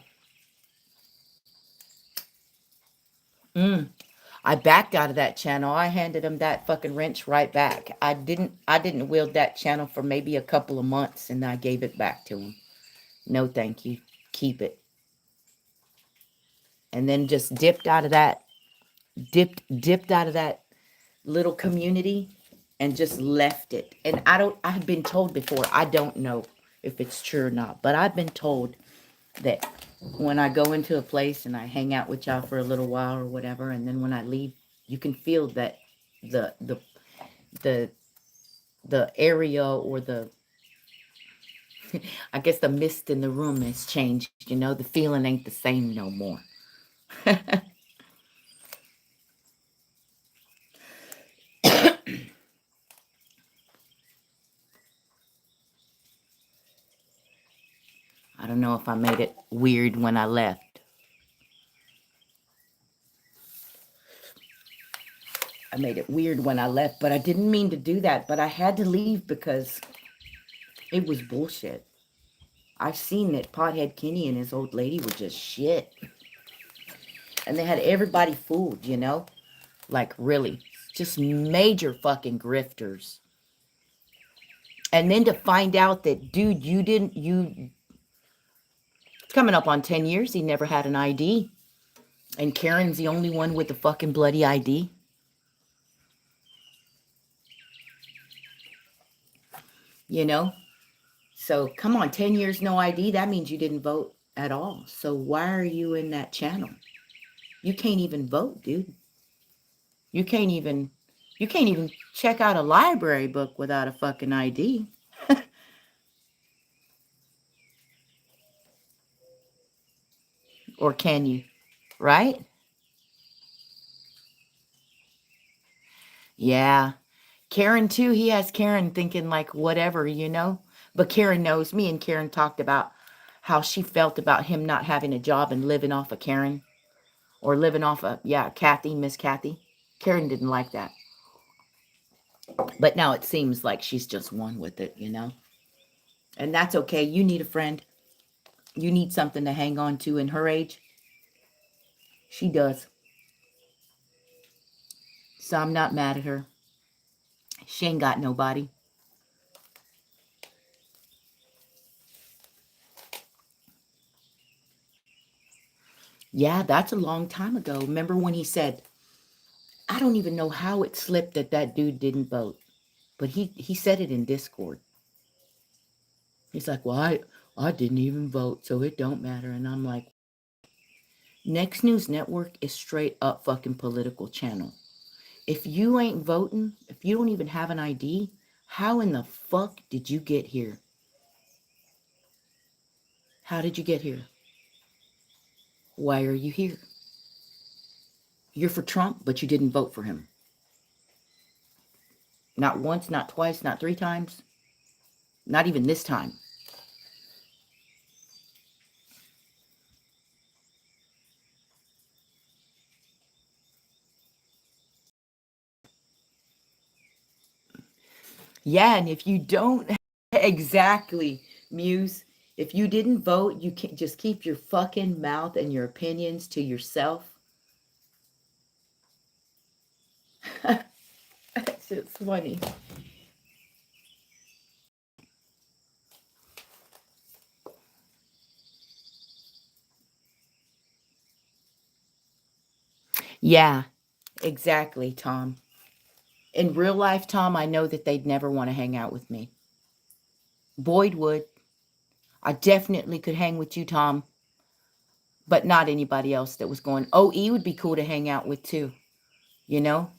I backed out of that channel. I handed him that fucking wrench right back. I didn't wield that channel for maybe a couple of months and I gave it back to him. No, thank you. Keep it. And then just dipped out of that little community and just left it. And I've been told before, I don't know if it's true or not, but I've been told that when I go into a place and I hang out with y'all for a little while or whatever, and then when I leave, you can feel that the the the the area or the I guess the mist in the room has changed, you know, the feeling ain't the same no more. I don't know if I made it weird when I left. I made it weird when I left, but I didn't mean to do that. But I had to leave because it was bullshit. I've seen that Pothead Kenny and his old lady were just shit. And they had everybody fooled, you know? Like, really. Just major fucking grifters. And then to find out that, dude, it's coming up on 10 years, he never had an ID. And Karen's the only one with the fucking bloody ID. You know? So, come on, 10 years no ID, that means you didn't vote at all. So, why are you in that channel? You can't even vote, dude. You can't even check out a library book without a fucking ID. Or can you? Right? Yeah. Karen too, he has Karen thinking like whatever, you know? But Karen knows me and Karen talked about how she felt about him not having a job and living off of Karen or living off of, yeah, Kathy, Miss Kathy. Karen didn't like that. But now it seems like she's just one with it, you know? And that's okay. You need a friend. You need something to hang on to in her age. She does. So I'm not mad at her. She ain't got nobody. Yeah, that's a long time ago. Remember when he said, I don't even know how it slipped that that dude didn't vote. But he said it in Discord. He's like, well, I didn't even vote, so it don't matter. And I'm like, Next News Network is straight up fucking political channel. If you ain't voting, if you don't even have an ID, how in the fuck did you get here? How did you get here? Why are you here? You're for Trump, but you didn't vote for him. Not once, not twice, not three times. Not even this time. Yeah, and if you don't, exactly, Muse, if you didn't vote, you can just keep your fucking mouth and your opinions to yourself. It's just funny. Yeah, exactly, Tom. In real life, Tom, I know that they'd never want to hang out with me. Boyd would. I definitely could hang with you, Tom, but not anybody else that was going. OE would be cool to hang out with too, you know?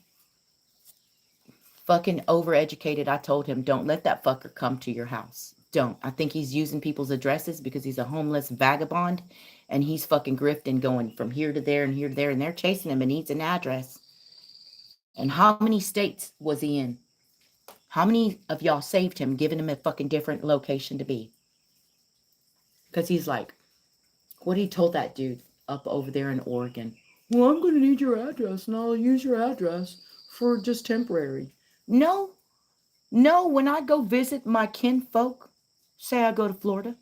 Fucking overeducated. I told him, don't let that fucker come to your house. Don't. I think he's using people's addresses because he's a homeless vagabond and he's fucking grifting going from here to there and here to there and they're chasing him and needs an address. And how many states was he in? How many of y'all saved him, giving him a fucking different location to be? Because he's like, what he told that dude up over there in Oregon. Well, I'm going to need your address and I'll use your address for just temporary. No, no, when I go visit my kinfolk, say I go to Florida,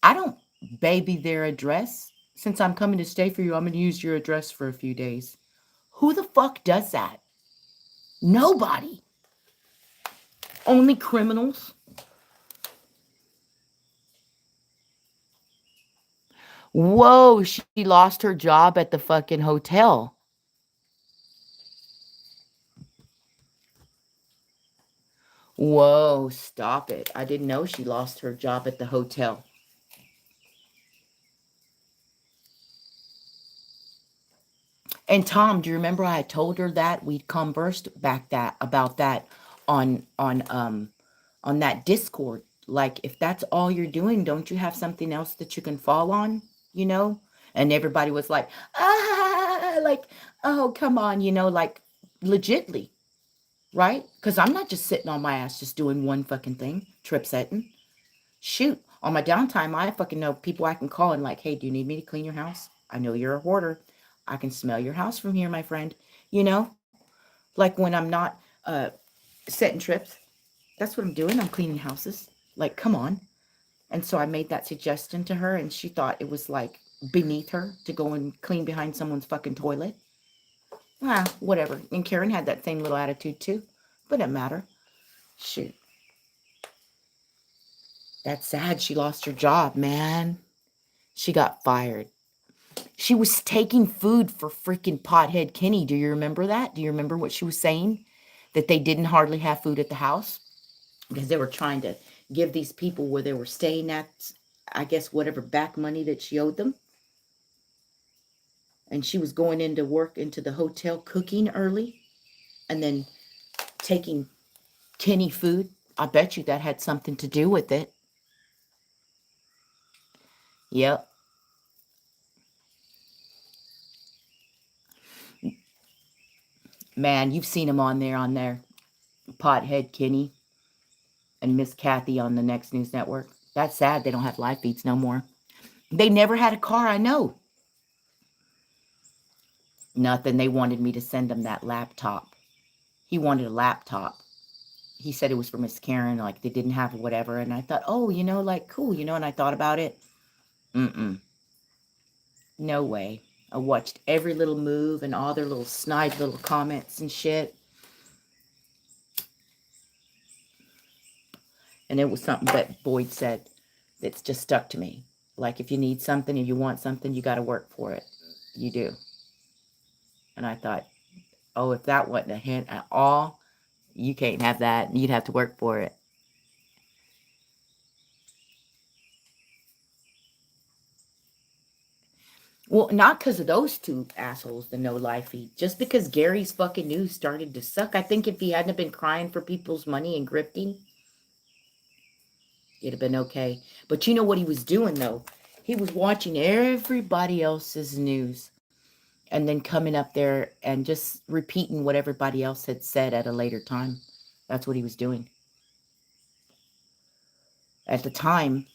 I don't baby their address. Since I'm coming to stay for you, I'm going to use your address for a few days. Who the fuck does that? Nobody. Only criminals. Whoa, she lost her job at the fucking hotel. Whoa, stop it. I didn't know she lost her job at the hotel. And Tom, do you remember I had told her that we'd conversed back that about that on that Discord? Like if that's all you're doing, don't you have something else that you can fall on, you know? And everybody was like, like, oh, come on, like legitly, right? Because I'm not just sitting on my ass just doing one fucking thing, trip setting. Shoot, on my downtime, I fucking know people I can call and like, hey, do you need me to clean your house? I know you're a hoarder. I can smell your house from here, my friend. You know, like when I'm not setting trips, that's what I'm doing. I'm cleaning houses. Like, come on. And so I made that suggestion to her, and she thought it was like beneath her to go and clean behind someone's fucking toilet. Ah, whatever. And Karen had that same little attitude too, but it didn't matter. Shoot, that's sad. She lost her job, man. She got fired. She was taking food for freaking Pothead Kenny. Do you remember that? Do you remember what she was saying? That they didn't hardly have food at the house because they were trying to give these people where they were staying at, I guess, whatever back money that she owed them. And she was going into work into the hotel cooking early and then taking Kenny food. I bet you that had something to do with it. Yep. Man, you've seen him on there. Pothead Kenny and Miss Kathy on the Next News Network. That's sad they don't have live feeds no more. They never had a car, I know. Nothing. They wanted me to send him that laptop. He wanted a laptop. He said it was for Miss Karen, like they didn't have whatever. And I thought, oh, like cool, and I thought about it. Mm-mm. No way. I watched every little move and all their little snide little comments and shit. And it was something that Boyd said that's just stuck to me. Like if you need something and you want something, you got to work for it. You do. And I thought, oh, if that wasn't a hint at all, you can't have that. You'd have to work for it. Well, not because of those two assholes, the no life feed. Just because Gary's fucking news started to suck. I think if he hadn't been crying for people's money and grifting, it'd have been okay. But you know what he was doing, though? He was watching everybody else's news and then coming up there and just repeating what everybody else had said at a later time. That's what he was doing. At the time,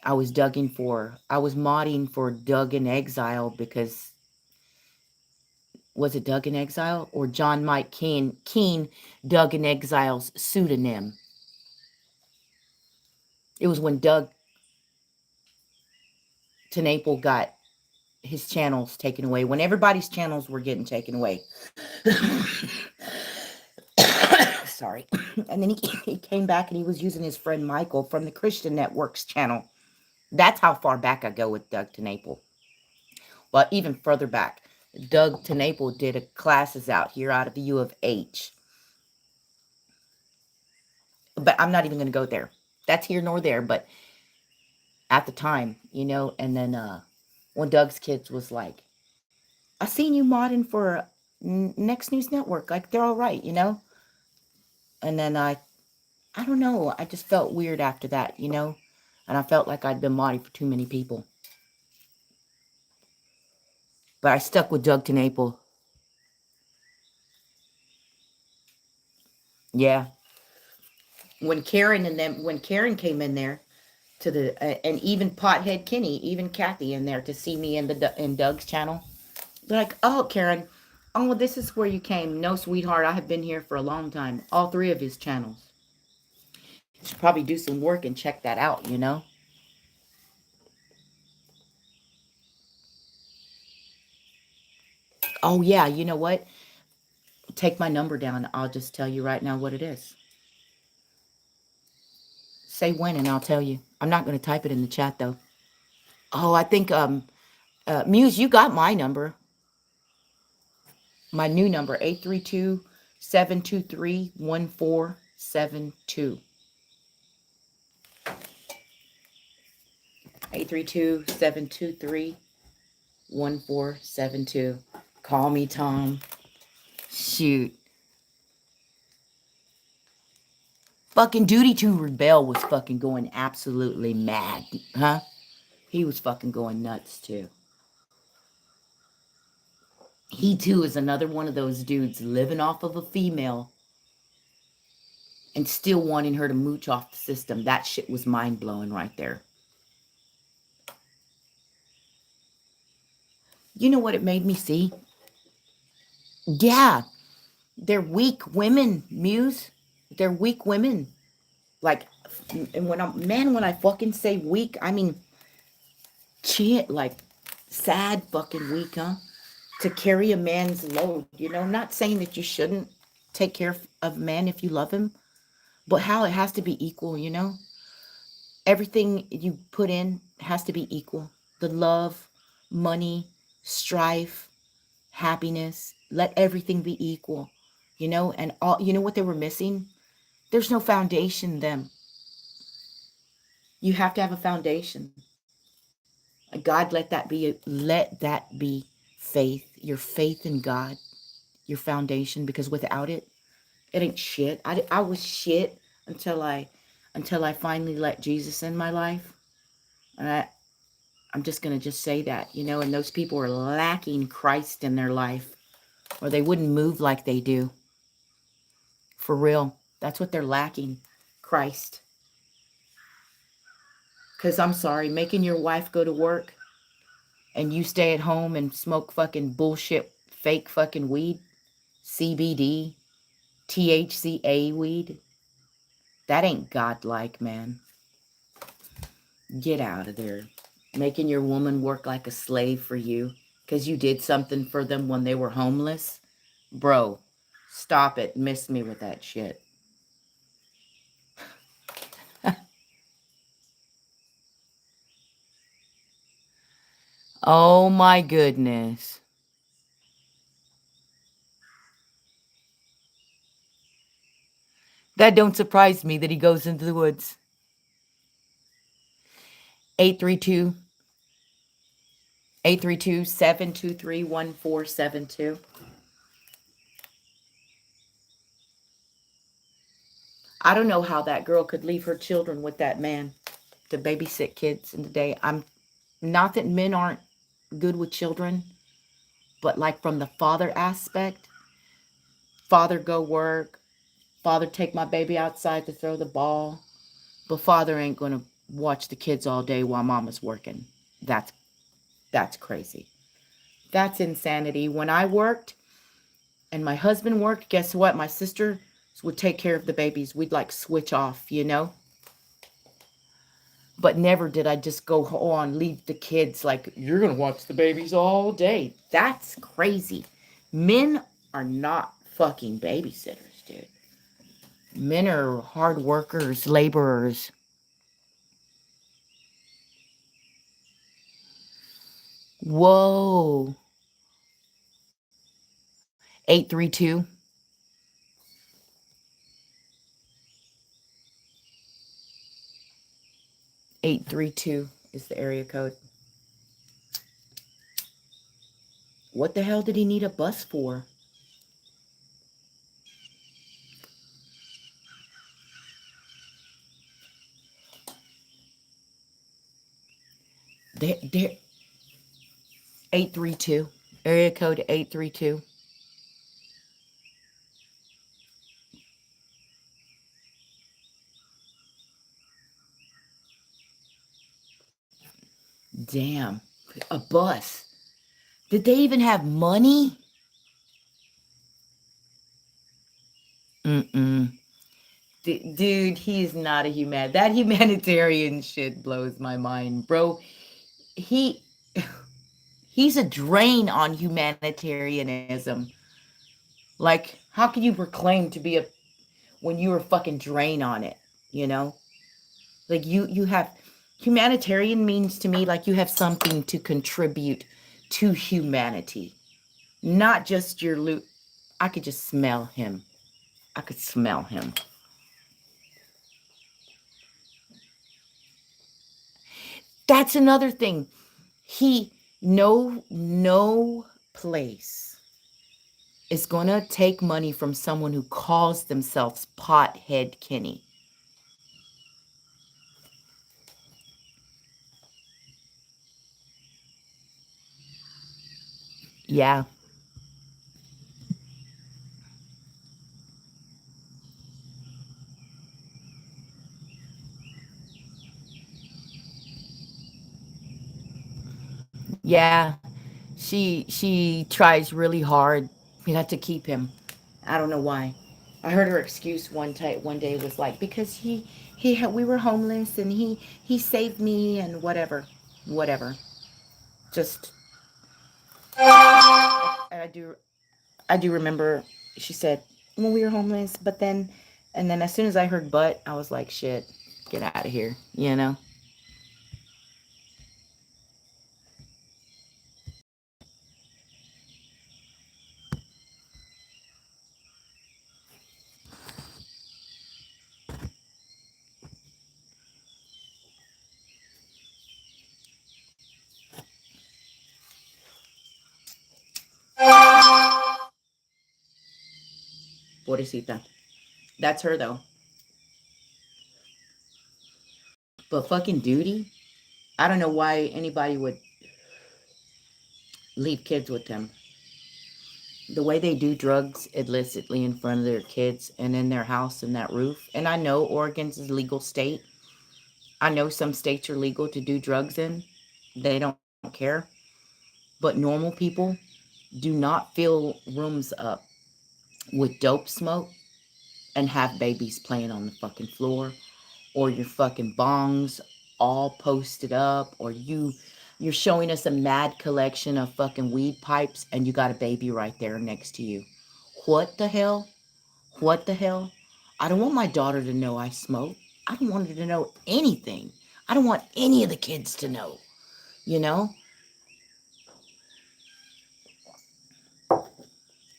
I was modding for Doug in Exile because, was it Doug in Exile? Or John Mike Keene, Doug in Exile's pseudonym. It was when Doug Tenaple got his channels taken away, when everybody's channels were getting taken away. Sorry. And then he came back and he was using his friend Michael from the Christian Network's channel. That's how far back I go with Doug Tenaple. Well, even further back, Doug Tenaple did classes out here out of the U of H. But I'm not even going to go there. That's here nor there. But at the time, and then when Doug's kids was like, I seen you modding for Next News Network. Like, they're all right, And then I don't know. I just felt weird after that, And I felt like I'd been modding for too many people. But I stuck with Doug Tenaple. Yeah. When Karen came in there to the, and even Pothead Kenny, even Kathy in there to see me in Doug's channel. They're like, oh, Karen, oh, this is where you came. No, sweetheart, I have been here for a long time. All three of his channels. You should probably do some work and check that out, Oh, yeah, you know what? Take my number down. I'll just tell you right now what it is. Say when and I'll tell you. I'm not going to type it in the chat, though. Oh, I think, Muse, you got my number. My new number, 832-723-1472. 832-723-1472. Call me Tom. Shoot. Fucking Duty to Rebel was fucking going absolutely mad. Huh? He was fucking going nuts too. He too is another one of those dudes living off of a female and still wanting her to mooch off the system. That shit was mind-blowing right there. You know what it made me see? Yeah. They're weak women, Muse. They're weak women. Like, and when I fucking say weak, I mean, shit, like, sad fucking weak, huh? To carry a man's load, not saying that you shouldn't take care of a man if you love him, but how it has to be equal, everything you put in has to be equal. The love, money, strife, happiness, let everything be equal, and all, what they were missing? There's no foundation them. You have to have a foundation. God, let that be faith, your faith in God, your foundation, because without it, it ain't shit. I was shit until I finally let Jesus in my life. And I'm just going to just say that, and those people are lacking Christ in their life, or they wouldn't move like they do. For real. That's what they're lacking. Christ. Because I'm sorry, making your wife go to work and you stay at home and smoke fucking bullshit, fake fucking weed, CBD, THCA weed, that ain't godlike, man. Get out of there. Making your woman work like a slave for you because you did something for them when they were homeless. Bro, stop it. Miss me with that shit. Oh my goodness. That don't surprise me that he goes into the woods. 832 832-723-1472. I don't know how that girl could leave her children with that man to babysit kids in the day. I'm not that men aren't good with children, but like from the father aspect, father go work, father take my baby outside to throw the ball, but father ain't gonna watch the kids all day while mama's working. That's that's crazy. That's insanity. When I worked and my husband worked, guess what? My sister would take care of the babies. We'd like switch off, you know? But never did I just go on, leave the kids like, you're going to watch the babies all day. That's crazy. Men are not fucking babysitters, dude. Men are hard workers, laborers. Whoa. 832 832 is the area code. What the hell did he need a bus for? There 832. Area code 832. Damn. A bus. Did they even have money? Mm-mm. Dude, he's not a human. That humanitarian shit blows my mind, bro. He he's a drain on humanitarianism. Like, how can you proclaim to be a when you were fucking drain on it? You know, like you have humanitarian means to me like you have something to contribute to humanity, not just your loot. I could just smell him. I could smell him. That's another thing. He no place is gonna take money from someone who calls themselves Pothead Kenny. Yeah, yeah. She tries really hard, you know, to keep him. I don't know why. I heard her excuse one day was like because we were homeless and he saved me and whatever, whatever. Just I do I do remember she said when we were homeless, but then and then as soon as I heard but, I was like, shit, get out of here, you know? Pobrecita. That's her though. But fucking duty? I don't know why anybody would leave kids with them. The way they do drugs illicitly in front of their kids and in their house and that roof. And I know Oregon's a legal state. I know some states are legal to do drugs in. They don't care. But normal people do not fill rooms up with dope smoke and have babies playing on the fucking floor or your fucking bongs all posted up or you're showing us a mad collection of fucking weed pipes and you got a baby right there next to you. What the hell? What the hell? I don't want my daughter to know I smoke. I don't want her to know anything. I don't want any of the kids to know, you know,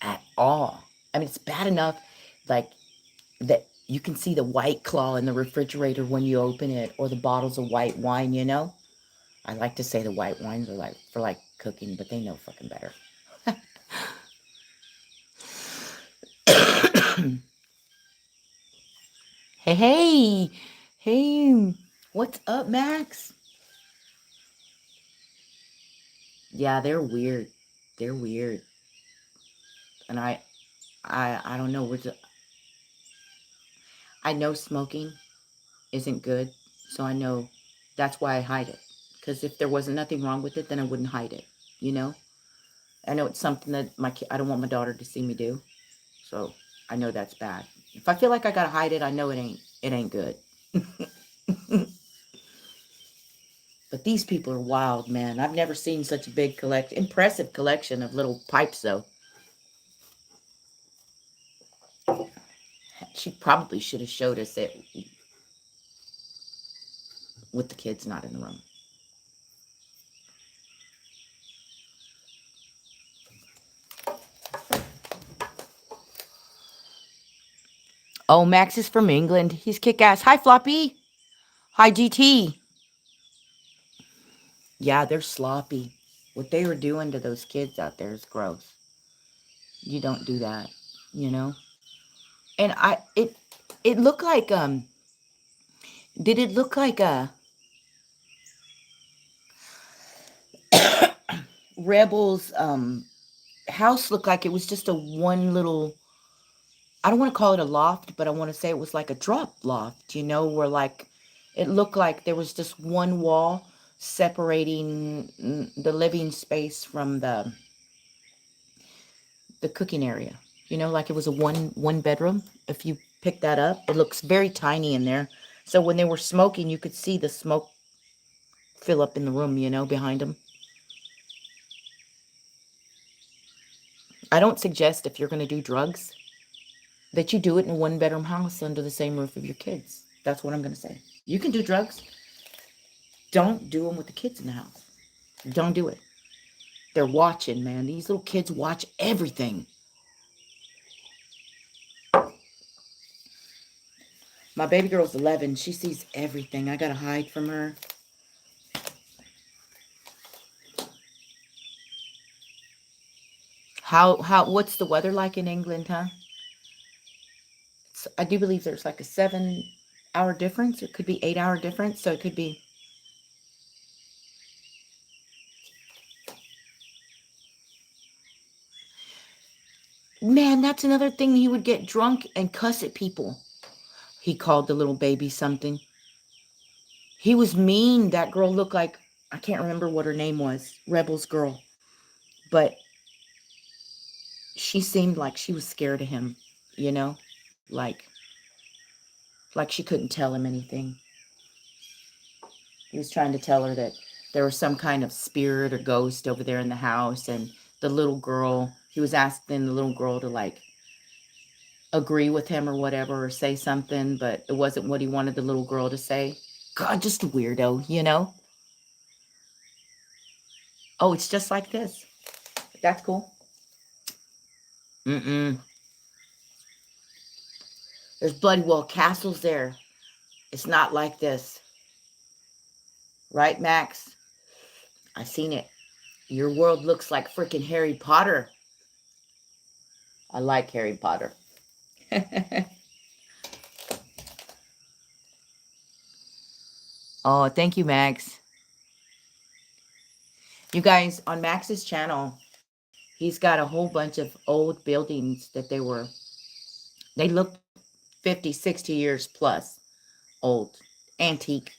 at all. I mean, it's bad enough like that You can see the White Claw in the refrigerator when you open it, or the bottles of white wine, you know? I like to say the white wines are like for like cooking, but they know fucking better. Hey, hey, hey, what's up, Max? Yeah, they're weird. They're weird, and I don't know. I know smoking isn't good, so I know that's why I hide it. Because if there wasn't nothing wrong with it, then I wouldn't hide it. You know, I know it's something that I don't want my daughter to see me do, so I know that's bad. If I feel like I gotta hide it, I know it ain't good. But these people are wild, man. I've never seen such a big impressive collection of little pipes, though. She probably should have showed us it with the kids not in the room. Oh, Max is from England. He's kick ass. Hi, Floppy. Hi, GT. Yeah, they're sloppy. What they were doing to those kids out there is gross. You don't do that, you know? And it looked like did it look like Rebel's house looked like it was just a one little, I don't want to call it a loft, but I want to say it was like a drop loft, you know, where like it looked like there was just one wall separating the living space from the cooking area. You know, like it was a one bedroom. If you pick that up, it looks very tiny in there. So when they were smoking, you could see the smoke fill up in the room, you know, behind them. I don't suggest if you're going to do drugs that you do it in a one bedroom house under the same roof of your kids. That's what I'm going to say. You can do drugs. Don't do them with the kids in the house. Don't do it. They're watching, man. These little kids watch everything. My baby girl's 11. She sees everything. I got to hide from her. What's the weather like in England, huh? I do believe there's like a 7 hour difference. It could be 8 hour difference. So it could be, man, that's another thing. He would get drunk and cuss at people. He called the little baby something. He was mean. That girl looked like, I can't remember what her name was, Rebel's girl. But she seemed like she was scared of him, you know? Like she couldn't tell him anything. He was trying to tell her that there was some kind of spirit or ghost over there in the house, and the little girl, he was asking the little girl to like agree with him or whatever, or say something, but it wasn't what he wanted the little girl to say. God, just a weirdo, you know? Oh, it's just like this. That's cool. Mm-mm. There's bloody well castles there. It's not like this. Right, Max? I seen it. Your world looks like freaking Harry Potter. I like Harry Potter. Oh, thank you, Max. You guys, on Max's channel, he's got a whole bunch of old buildings that they look 50, 60 years plus old, antique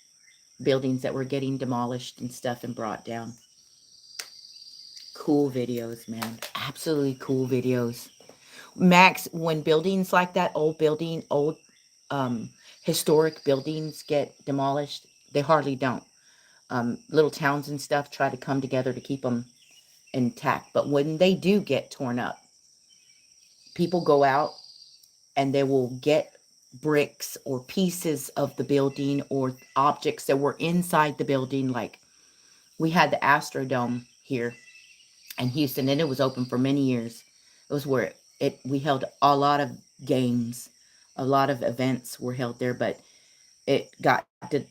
buildings that were getting demolished and stuff and brought down. Cool videos, man. Absolutely cool videos. Max, when buildings like that, old um, historic buildings get demolished, they hardly don't. Little towns and stuff try to come together to keep them intact. But when they do get torn up, people go out and they will get bricks or pieces of the building or objects that were inside the building. Like we had the Astrodome here in Houston, and it was open for many years. It was where we held a lot of games, A lot of events were held there, but it got to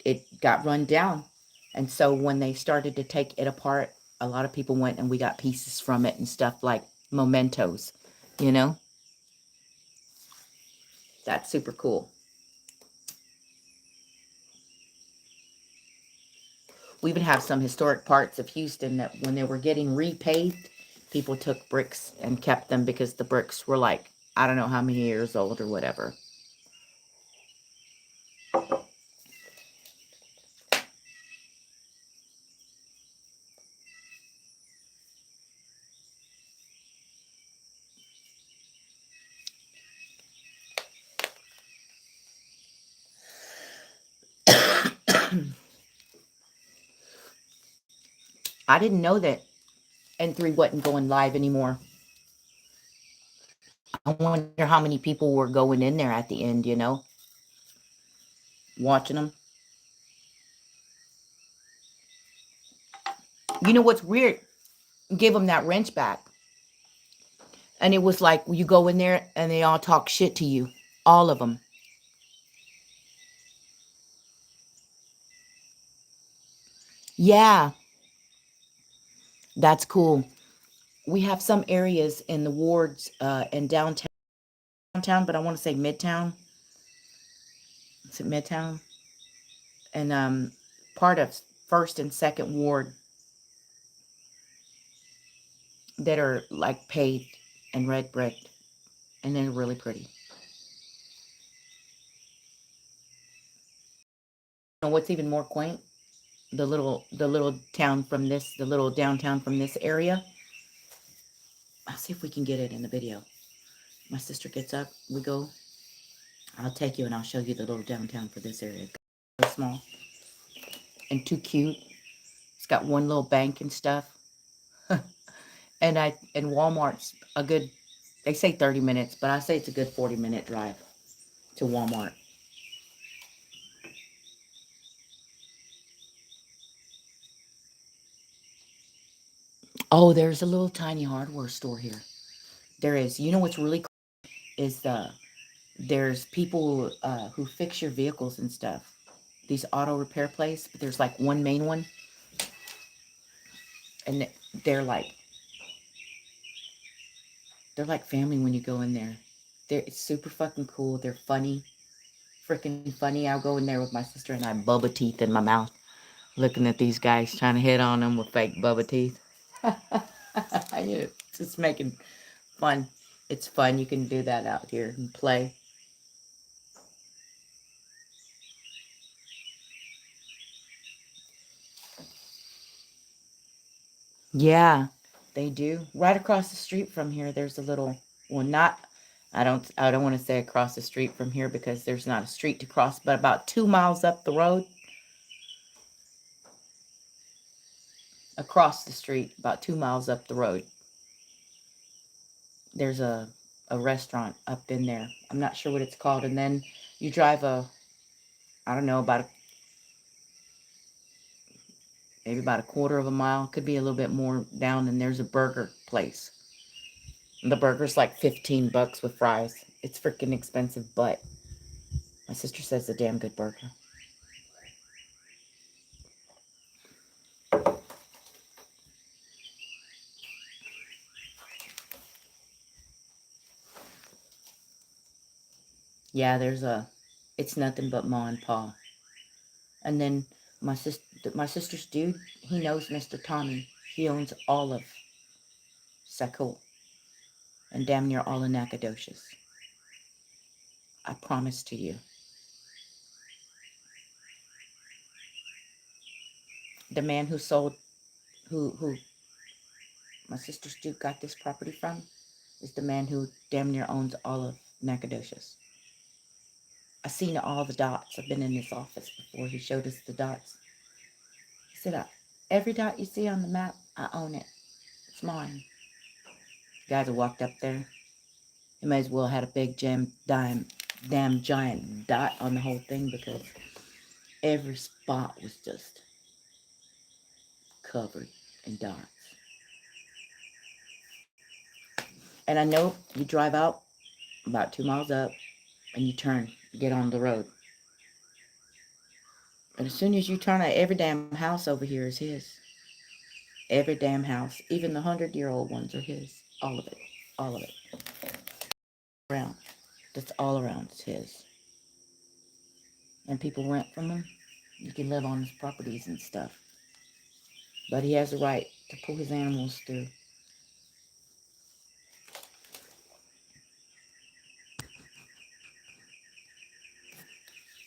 it got run down. And so when they started to take it apart, a lot of people went and we got pieces from it and stuff like mementos, you know? That's super cool. We even have some historic parts of Houston that when they were getting repaved, people took bricks and kept them because the bricks were like, I don't know how many years old or whatever. I didn't know that N3 wasn't going live anymore. I wonder how many people were going in there at the end, watching them. You know what's weird? Give them that wrench back. And it was like you go in there and they all talk shit to you. All of them. Yeah, that's cool. We have some areas in the wards in downtown, but I want to say Midtown. Is it Midtown? And part of first and second ward that are like paved and red brick, and they're really pretty. And what's even more quaint? The little town from this, the little downtown from this area. I'll see if we can get it in the video. My sister gets up, we go. I'll take you and I'll show you the little downtown for this area. It's small and too cute. It's got one little bank and stuff. And Walmart's a good, they say 30 minutes, but I say it's a good 40-minute drive to Walmart. Oh, there's a little tiny hardware store here. There is. You know what's really cool is there's people who fix your vehicles and stuff. These auto repair place, but there's like one main one, and they're like they're like family when you go in there. It's super fucking cool. They're funny, freaking funny. I'll go in there with my sister and I have bubba teeth in my mouth, looking at these guys trying to hit on them with fake bubba teeth. Just making fun. It's fun. You can do that out here and play. Yeah, they do. Right across the street from here, there's a little, well, not, I don't want to say across the street from here because there's not a street to cross, but about 2 miles up the road, across the street, about 2 miles up the road, there's a restaurant up in there. I'm not sure what it's called. And then you drive I don't know, maybe about a quarter of a mile, could be a little bit more down, and there's a burger place. The burger's like $15 with fries. It's freaking expensive, but my sister says it's a damn good burger. Yeah, it's nothing but ma and pa. And then my sister's dude, he knows Mr. Tommy. He owns all of Saco and damn near all of Nacogdoches. I promise to you. The man who sold, who my sister's dude got this property from, is the man who damn near owns all of Nacogdoches. I've seen all the dots. I've been in his office before. He showed us the dots. He said, every dot you see on the map, I own it. It's mine. The guys who walked up there, they may as well had a big damn giant dot on the whole thing because every spot was just covered in dots. And I know you drive out about 2 miles up, and you turn, get on the road. And as soon as you turn, every damn house over here is his. Every damn house, even the 100-year-old ones are his. All of it, all of it. Around, that's all around is his. And people rent from him. You can live on his properties and stuff. But he has the right to pull his animals through.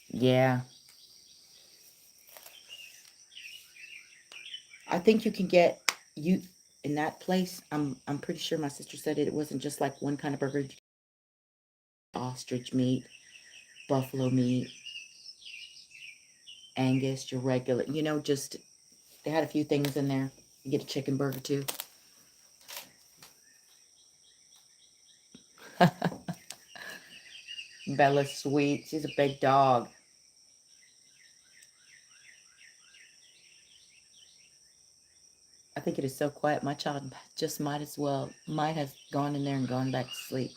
Yeah. I think you can get you in that place. I'm pretty sure my sister said it wasn't just like one kind of burger. Ostrich meat, buffalo meat, Angus, your regular, just they had a few things in there. You get a chicken burger too. Bella's sweet. She's a big dog. I think it is so quiet. My child just might have gone in there and gone back to sleep.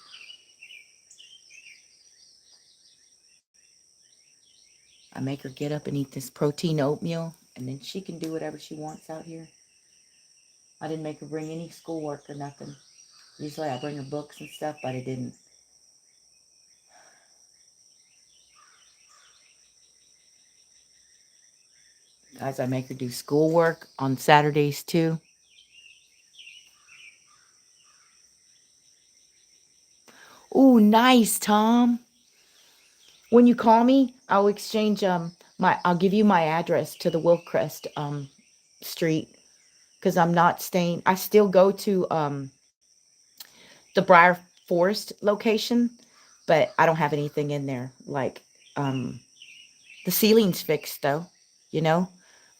I make her get up and eat this protein oatmeal, and then she can do whatever she wants out here. I didn't make her bring any schoolwork or nothing. Usually I bring her books and stuff, but I didn't. Guys, I make her do schoolwork on Saturdays too. Ooh, nice, Tom. When you call me, I'll exchange I'll give you my address to the Wilcrest street, because I'm not staying. I still go to the Briar Forest location, but I don't have anything in there. Like the ceiling's fixed though, you know.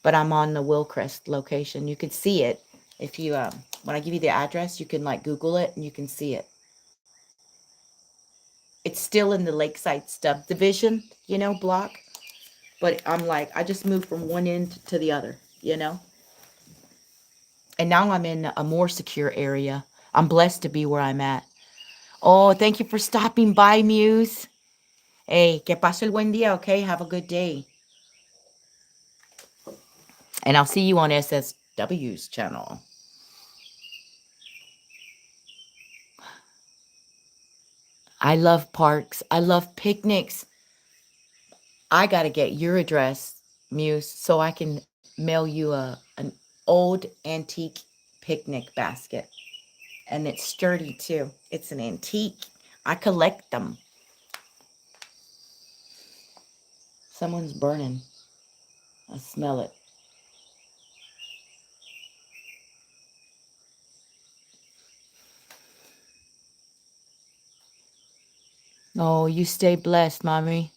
But I'm on the Wilcrest location. You can see it if you when I give you the address, you can like Google it and you can see it. It's still in the Lakeside subdivision, block. But I'm like, I just moved from one end to the other. And now I'm in a more secure area. I'm blessed to be where I'm at. Oh, thank you for stopping by, Muse. Hey, que pase el buen día, okay? Have a good day. And I'll see you on SSW's channel. I love parks. I love picnics. I got to get your address, Muse, so I can mail you an old antique picnic basket. And it's sturdy too. It's an antique. I collect them. Someone's burning. I smell it. Oh, you stay blessed, mommy.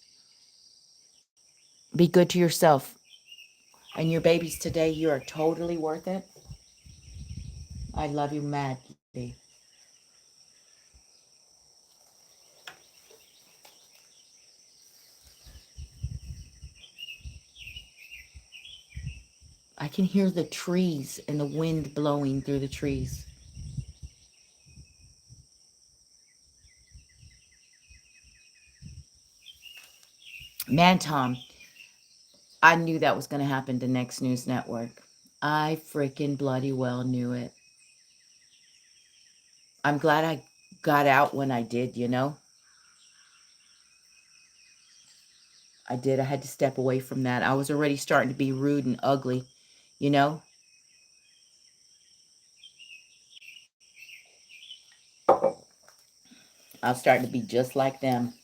Be good to yourself. And your babies today, you are totally worth it. I love you madly. I can hear the trees and the wind blowing through the trees. Man, Tom, I knew that was going to happen to Next News Network. I freaking bloody well knew it. I'm glad I got out when I did. I did. I had to step away from that. I was already starting to be rude and ugly, you know? I was starting to be just like them.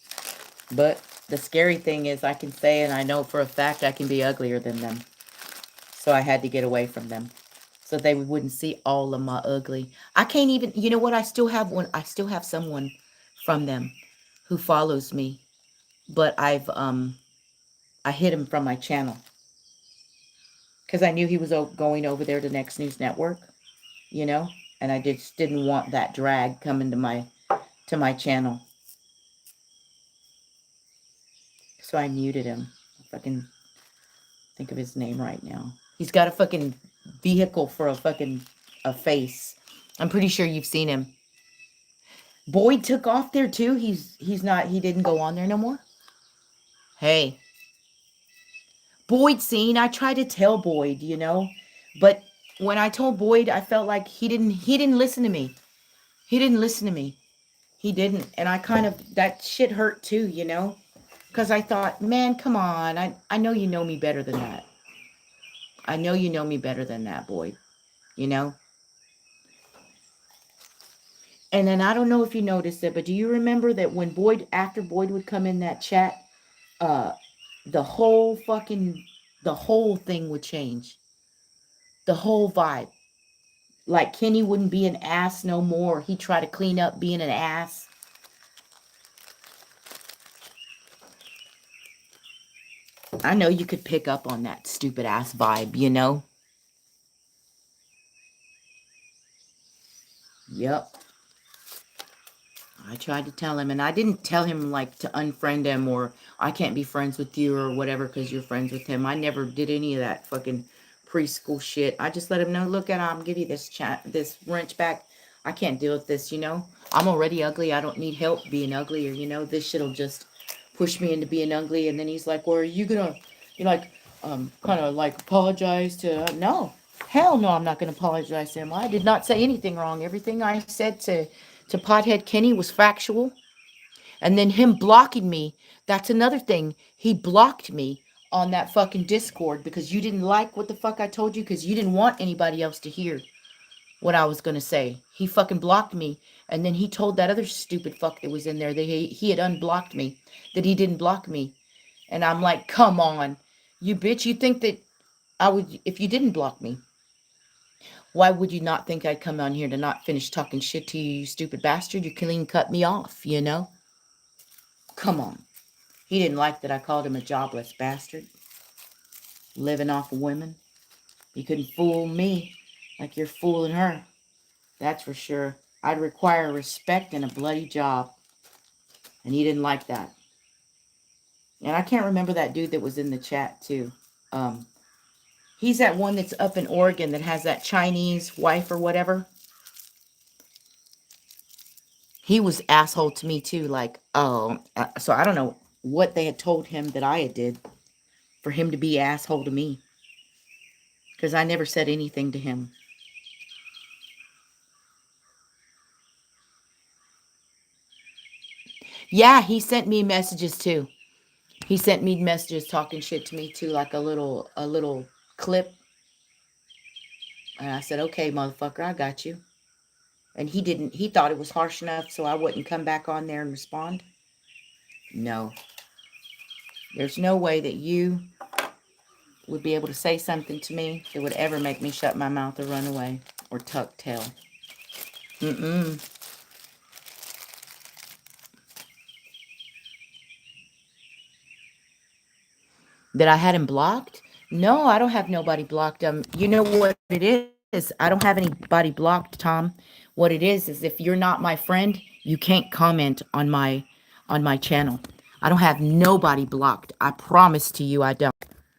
But the scary thing is I can say, and I know for a fact I can be uglier than them. So I had to get away from them. So they wouldn't see all of my ugly. I can't even, you know what? I still have someone from them who follows me. But I hid him from my channel. Because I knew he was going over there to Next News Network, you know? And I just didn't want that drag coming to my channel. So I muted him. If I can think of his name right now. He's got a fucking vehicle for a face. I'm pretty sure you've seen him. Boyd took off there too. He's not. He didn't go on there no more. Hey, Boyd seen. I tried to tell Boyd, but when I told Boyd, I felt like he didn't listen to me. He didn't listen to me. He didn't, and I kind of that shit hurt too. Because I thought, man, come on. I know you know me better than that. I know you know me better than that, Boyd. You know. And then I don't know if you noticed it, but do you remember that when after Boyd would come in that chat, uh, the whole fucking, the whole thing would change. The whole vibe. Like Kenny wouldn't be an ass no more. He'd try to clean up being an ass. I know you could pick up on that stupid ass vibe. Yep. I tried to tell him, and I didn't tell him like to unfriend him or I can't be friends with you or whatever because you're friends with him. I never did any of that fucking preschool shit. I just let him know, look at I'm give you this wrench back. I can't deal with this. I'm already ugly. I don't need help being ugly or this shit'll just push me into being ugly. And then he's like, well, are you gonna like kind of like apologize to no. Hell no, I'm not gonna apologize to him. I did not say anything wrong. Everything I said to Pothead Kenny was factual. And then him blocking me, that's another thing. He blocked me on that fucking Discord because you didn't like what the fuck I told you because you didn't want anybody else to hear what I was going to say. He fucking blocked me. And then he told that other stupid fuck that was in there that he had unblocked me, that he didn't block me. And I'm like, come on, you bitch. You think that I would, if you didn't block me, why would you not think I'd come on here to not finish talking shit to you, you stupid bastard? You clean cut me off. Come on. He didn't like that I called him a jobless bastard, living off of women. You couldn't fool me like you're fooling her. That's for sure. I'd require respect and a bloody job. And he didn't like that. And I can't remember that dude that was in the chat too. Um, he's that one that's up in Oregon that has that Chinese wife or whatever. He was asshole to me too. Like, oh, so I don't know what they had told him that I had did for him to be asshole to me. Because I never said anything to him. Yeah, he sent me messages too. He sent me messages talking shit to me too, like a little clip. And I said, okay, motherfucker, I got you. And he didn't, he thought it was harsh enough so I wouldn't come back on there and respond. No, there's no way that you would be able to say something to me that would ever make me shut my mouth or run away or tuck tail. Mm-mm. That I had him blocked? No, I don't have nobody blocked. You know what it is? I don't have anybody blocked, Tom. What it is if you're not my friend, you can't comment on my channel. I don't have nobody blocked. I promise to you I don't.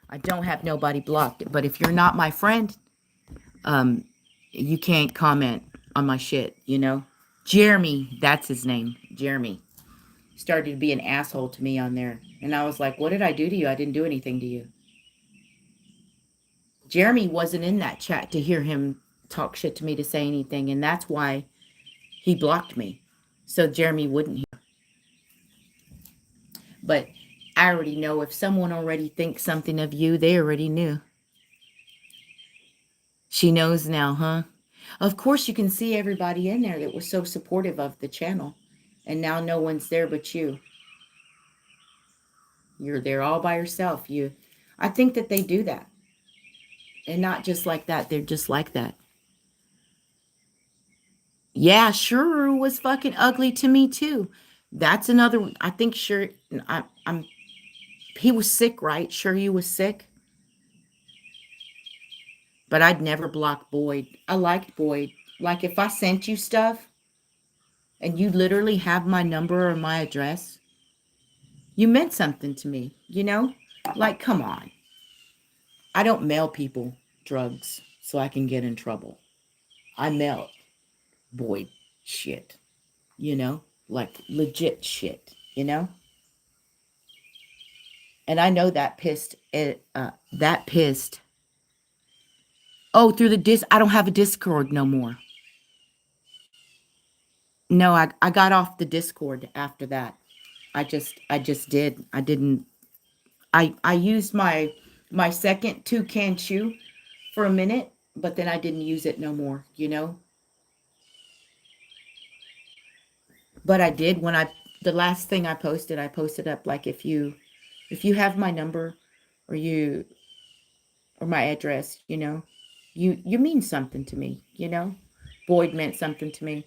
I don't have nobody blocked. But if you're not my friend, um, you can't comment on my shit. Jeremy, that's his name. Jeremy started to be an asshole to me on there. And I was like, what did I do to you? I didn't do anything to you. Jeremy wasn't in that chat to hear him talk shit to me to say anything, and that's why he blocked me. So Jeremy wouldn't hear. But I already know if someone already thinks something of you, they already knew. She knows now, huh? Of course you can see everybody in there that was so supportive of the channel. And now no one's there but you. You're there all by yourself. I think that they do that. And not just like that, they're just like that. Yeah, Shuru was fucking ugly to me too. That's another. I think sure. I'm. He was sick, right? Sure, you was sick. But I'd never block Boyd. I liked Boyd. Like if I sent you stuff and you literally have my number or my address, you meant something to me. Like come on. I don't mail people drugs so I can get in trouble. I mail Boyd shit. you know, like legit shit, you know? And I know that pissed it, that pissed. Oh, through the I don't have a Discord no more. No, I got off the Discord after that. I just did. I didn't I used my second toucan chew for a minute, but then I didn't use it no more, you know? But I did when the last thing I posted up like if you have my number or you or my address, you know, you mean something to me, you know? Boyd meant something to me.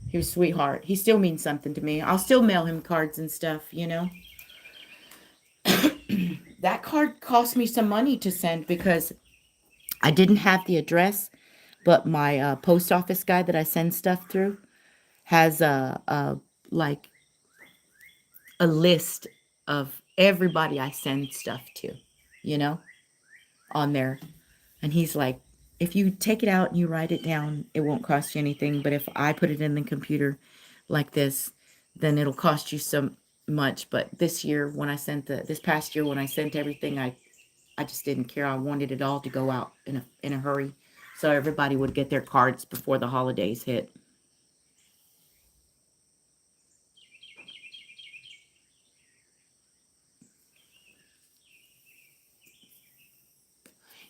He was a sweetheart. He still means something to me. I'll still mail him cards and stuff, you know? That card cost me some money to send because I didn't have the address, but my post office guy that I send stuff through has a like a list of everybody I send stuff to, you know, on there. And he's like, if you take it out and you write it down, it won't cost you anything. But if I put it in the computer like this, then it'll cost you so much. But this year, when I sent this past year, when I sent everything, I just didn't care. I wanted it all to go out in a hurry, so everybody would get their cards before the holidays hit.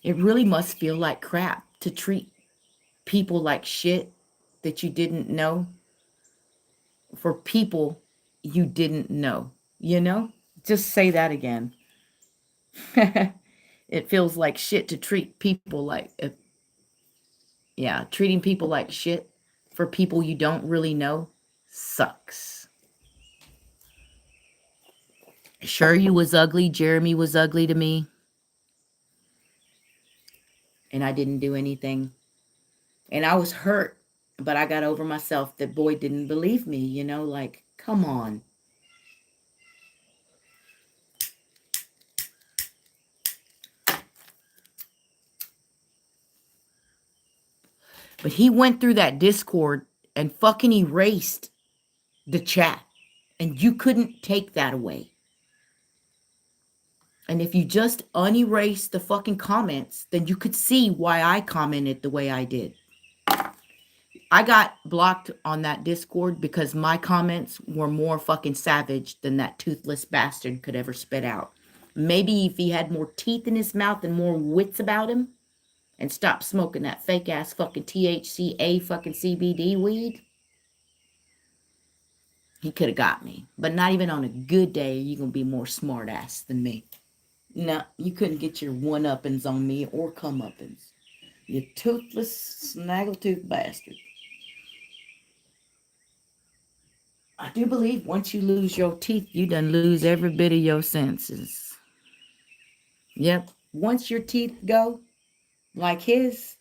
It really must feel like crap to treat people like shit that you didn't know for people you didn't know. You know? Just say that again. It feels like shit to treat people like, yeah, treating people like shit for people you don't really know sucks. Sure, you was ugly. Jeremy was ugly to me, and I didn't do anything. And I was hurt, but I got over myself that boy didn't believe me, you know, like, come on. But he went through that Discord and fucking erased the chat. And you couldn't take that away. And if you just unerase the fucking comments, then you could see why I commented the way I did. I got blocked on that Discord because my comments were more fucking savage than that toothless bastard could ever spit out. Maybe if he had more teeth in his mouth and more wits about him and stopped smoking that fake ass fucking THCA fucking CBD weed, he could have got me. But not even on a good day are you going to be more smart ass than me. No, you couldn't get your one-uppings on me or come-uppings. You toothless, snaggletooth bastard. I do believe once you lose your teeth, you done lose every bit of your senses. Yep. Once your teeth go, like his,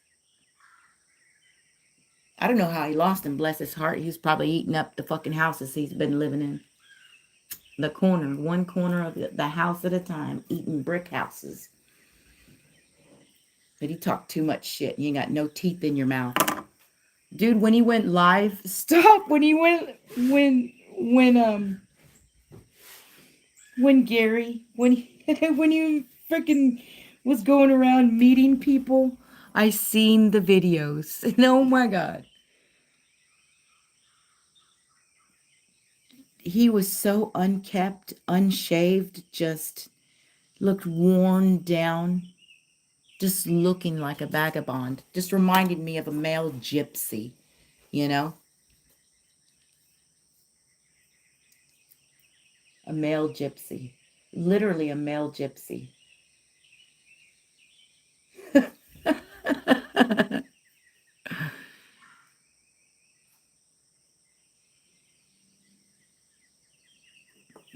I don't know how he lost them, bless his heart. He was probably eating up the fucking houses he's been living in. The corner, one corner of the house at a time, eating brick houses. But he talked too much shit. You ain't got no teeth in your mouth. Dude, when he went live, stop. When Gary, when he, when he freaking was going around meeting people, I seen the videos. And oh my God. He was so unkept, unshaved, just looked worn down, just looking like a vagabond. Just reminded me of a male gypsy, you know? A male gypsy. Literally a male gypsy.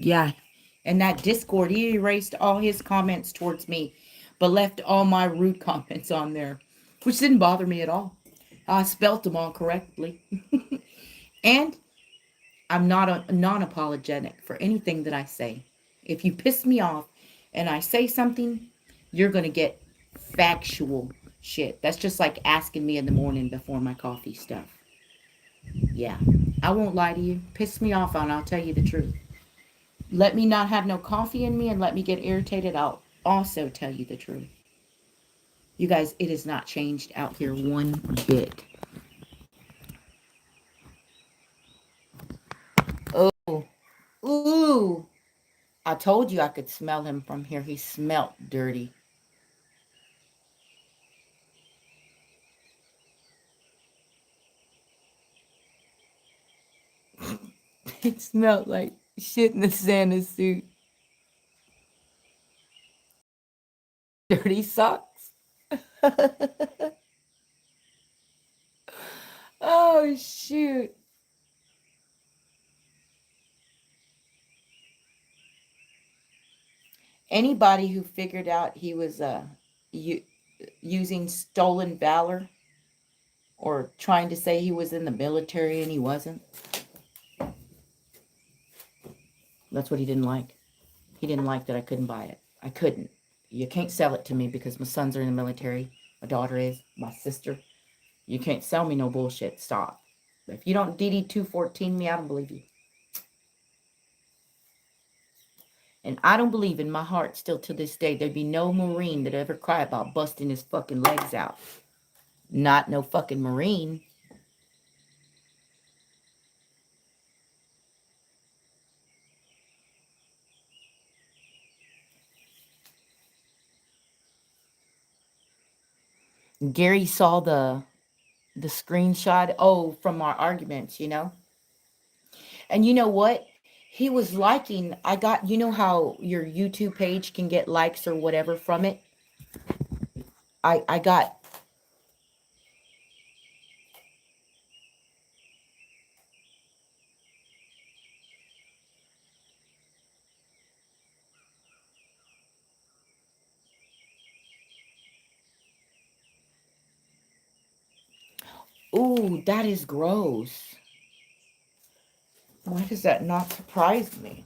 Yeah. And that Discord, he erased all his comments towards me, but left all my rude comments on there, which didn't bother me at all. I spelt them all correctly. And I'm not a non apologetic for anything that I say. If you piss me off and I say something, you're going to get factual shit. That's just like asking me in the morning before my coffee stuff. Yeah. I won't lie to you. Piss me off and I'll tell you the truth. Let me not have no coffee in me and let me get irritated. I'll also tell you the truth. You guys, it has not changed out here one bit. Oh, ooh. I told you I could smell him from here. He smelt dirty. It smelled like shit in the Santa suit. Dirty socks. Oh, shoot. Anybody who figured out he was u- using stolen valor or trying to say he was in the military and he wasn't, that's what he didn't like. He didn't like that I couldn't buy it. I couldn't. You can't sell it to me because my sons are in the military. My daughter is. My sister. You can't sell me no bullshit. Stop. If you don't DD 214 me, I don't believe you. And I don't believe in my heart still to this day there'd be no Marine that ever cry about busting his fucking legs out. Not no fucking Marine. Gary saw the screenshot, oh, from our arguments, you know? And you know what? He was liking, I got, you know how your YouTube page can get likes or whatever from it? I got, ooh, that is gross. Why does that not surprise me?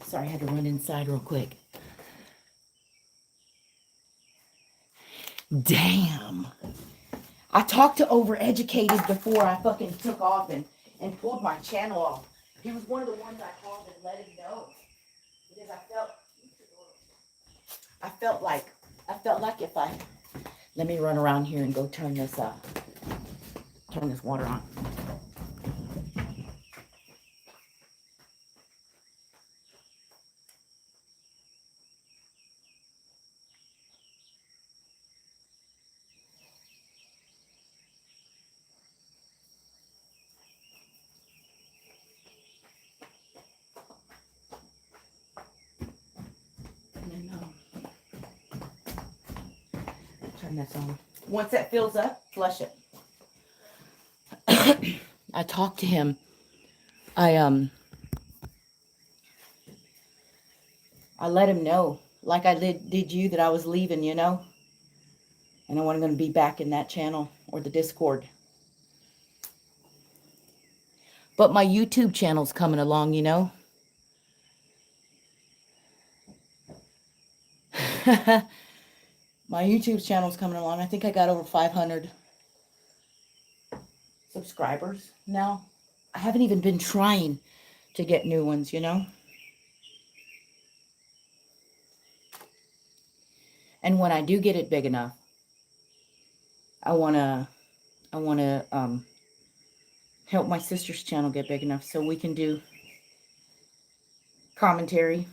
Sorry, I had to run inside real quick. Damn. I talked to Overeducated before I fucking took off and pulled my channel off. He was one of the ones I called and let him know. Because I felt like if I let me run around here and go turn this water on. And then turn this on. Once that fills up, flush it. I talked to him. I let him know, like I did you, that I was leaving, you know, and I wasn't going to be back in that channel or the Discord. But my YouTube channel's coming along, you know. My YouTube channel's coming along. I think I got over 500 subscribers now. I haven't even been trying to get new ones, you know. And when I do get it big enough, I wanna help my sister's channel get big enough so we can do commentary.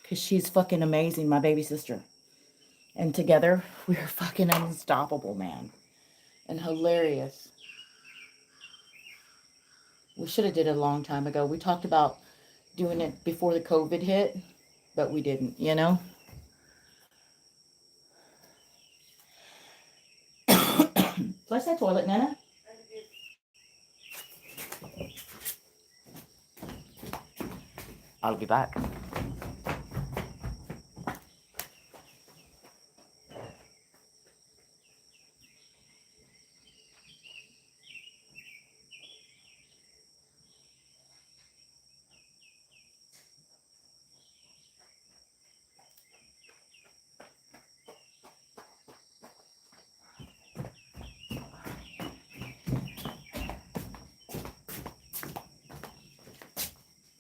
Because she's fucking amazing, my baby sister. And together, we're fucking unstoppable, man. And hilarious. We should have did it a long time ago. We talked about doing it before the COVID hit, but we didn't, you know? Flush that toilet, Nana. I'll be back.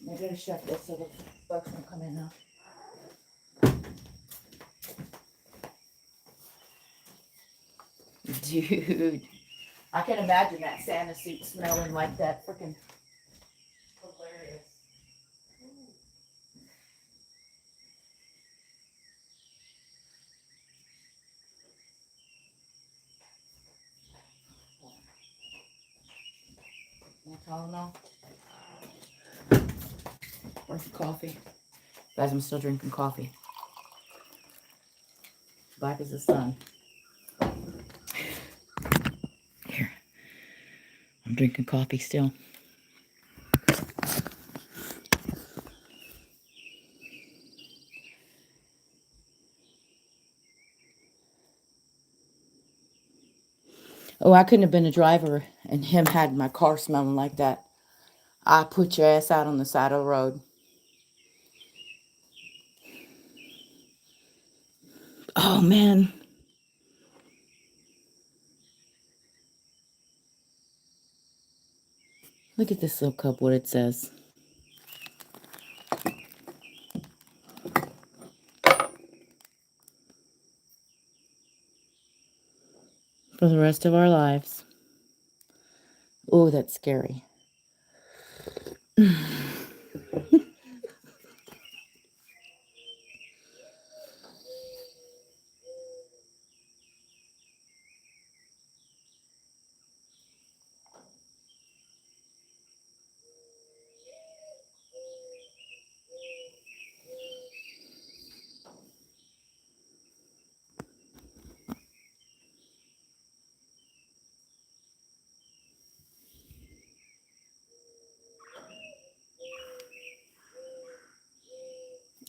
I gotta shut this so the bugs don't come in now. Dude, I can imagine that Santa suit smelling like that. Freaking hilarious. Tylenol. Where's the coffee? Guys, I'm still drinking coffee. Black as the sun. Here. I'm drinking coffee still. Oh, I couldn't have been a driver and him had my car smelling like that. I put your ass out on the side of the road. Oh, man. Look at this little cup, what it says. For the rest of our lives. Oh, that's scary.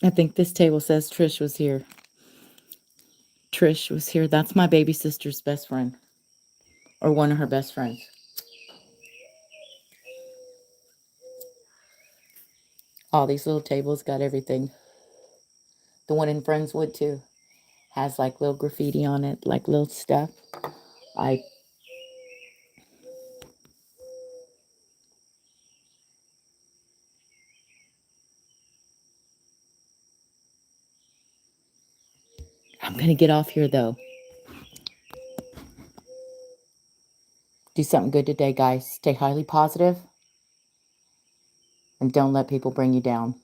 I think this table says Trish was here. Trish was here. That's my baby sister's best friend. Or one of her best friends. All these little tables got everything. The one in Friendswood, too, has like little graffiti on it, like little stuff. I'm going to get off here, though. Do something good today, guys. Stay highly positive. And don't let people bring you down.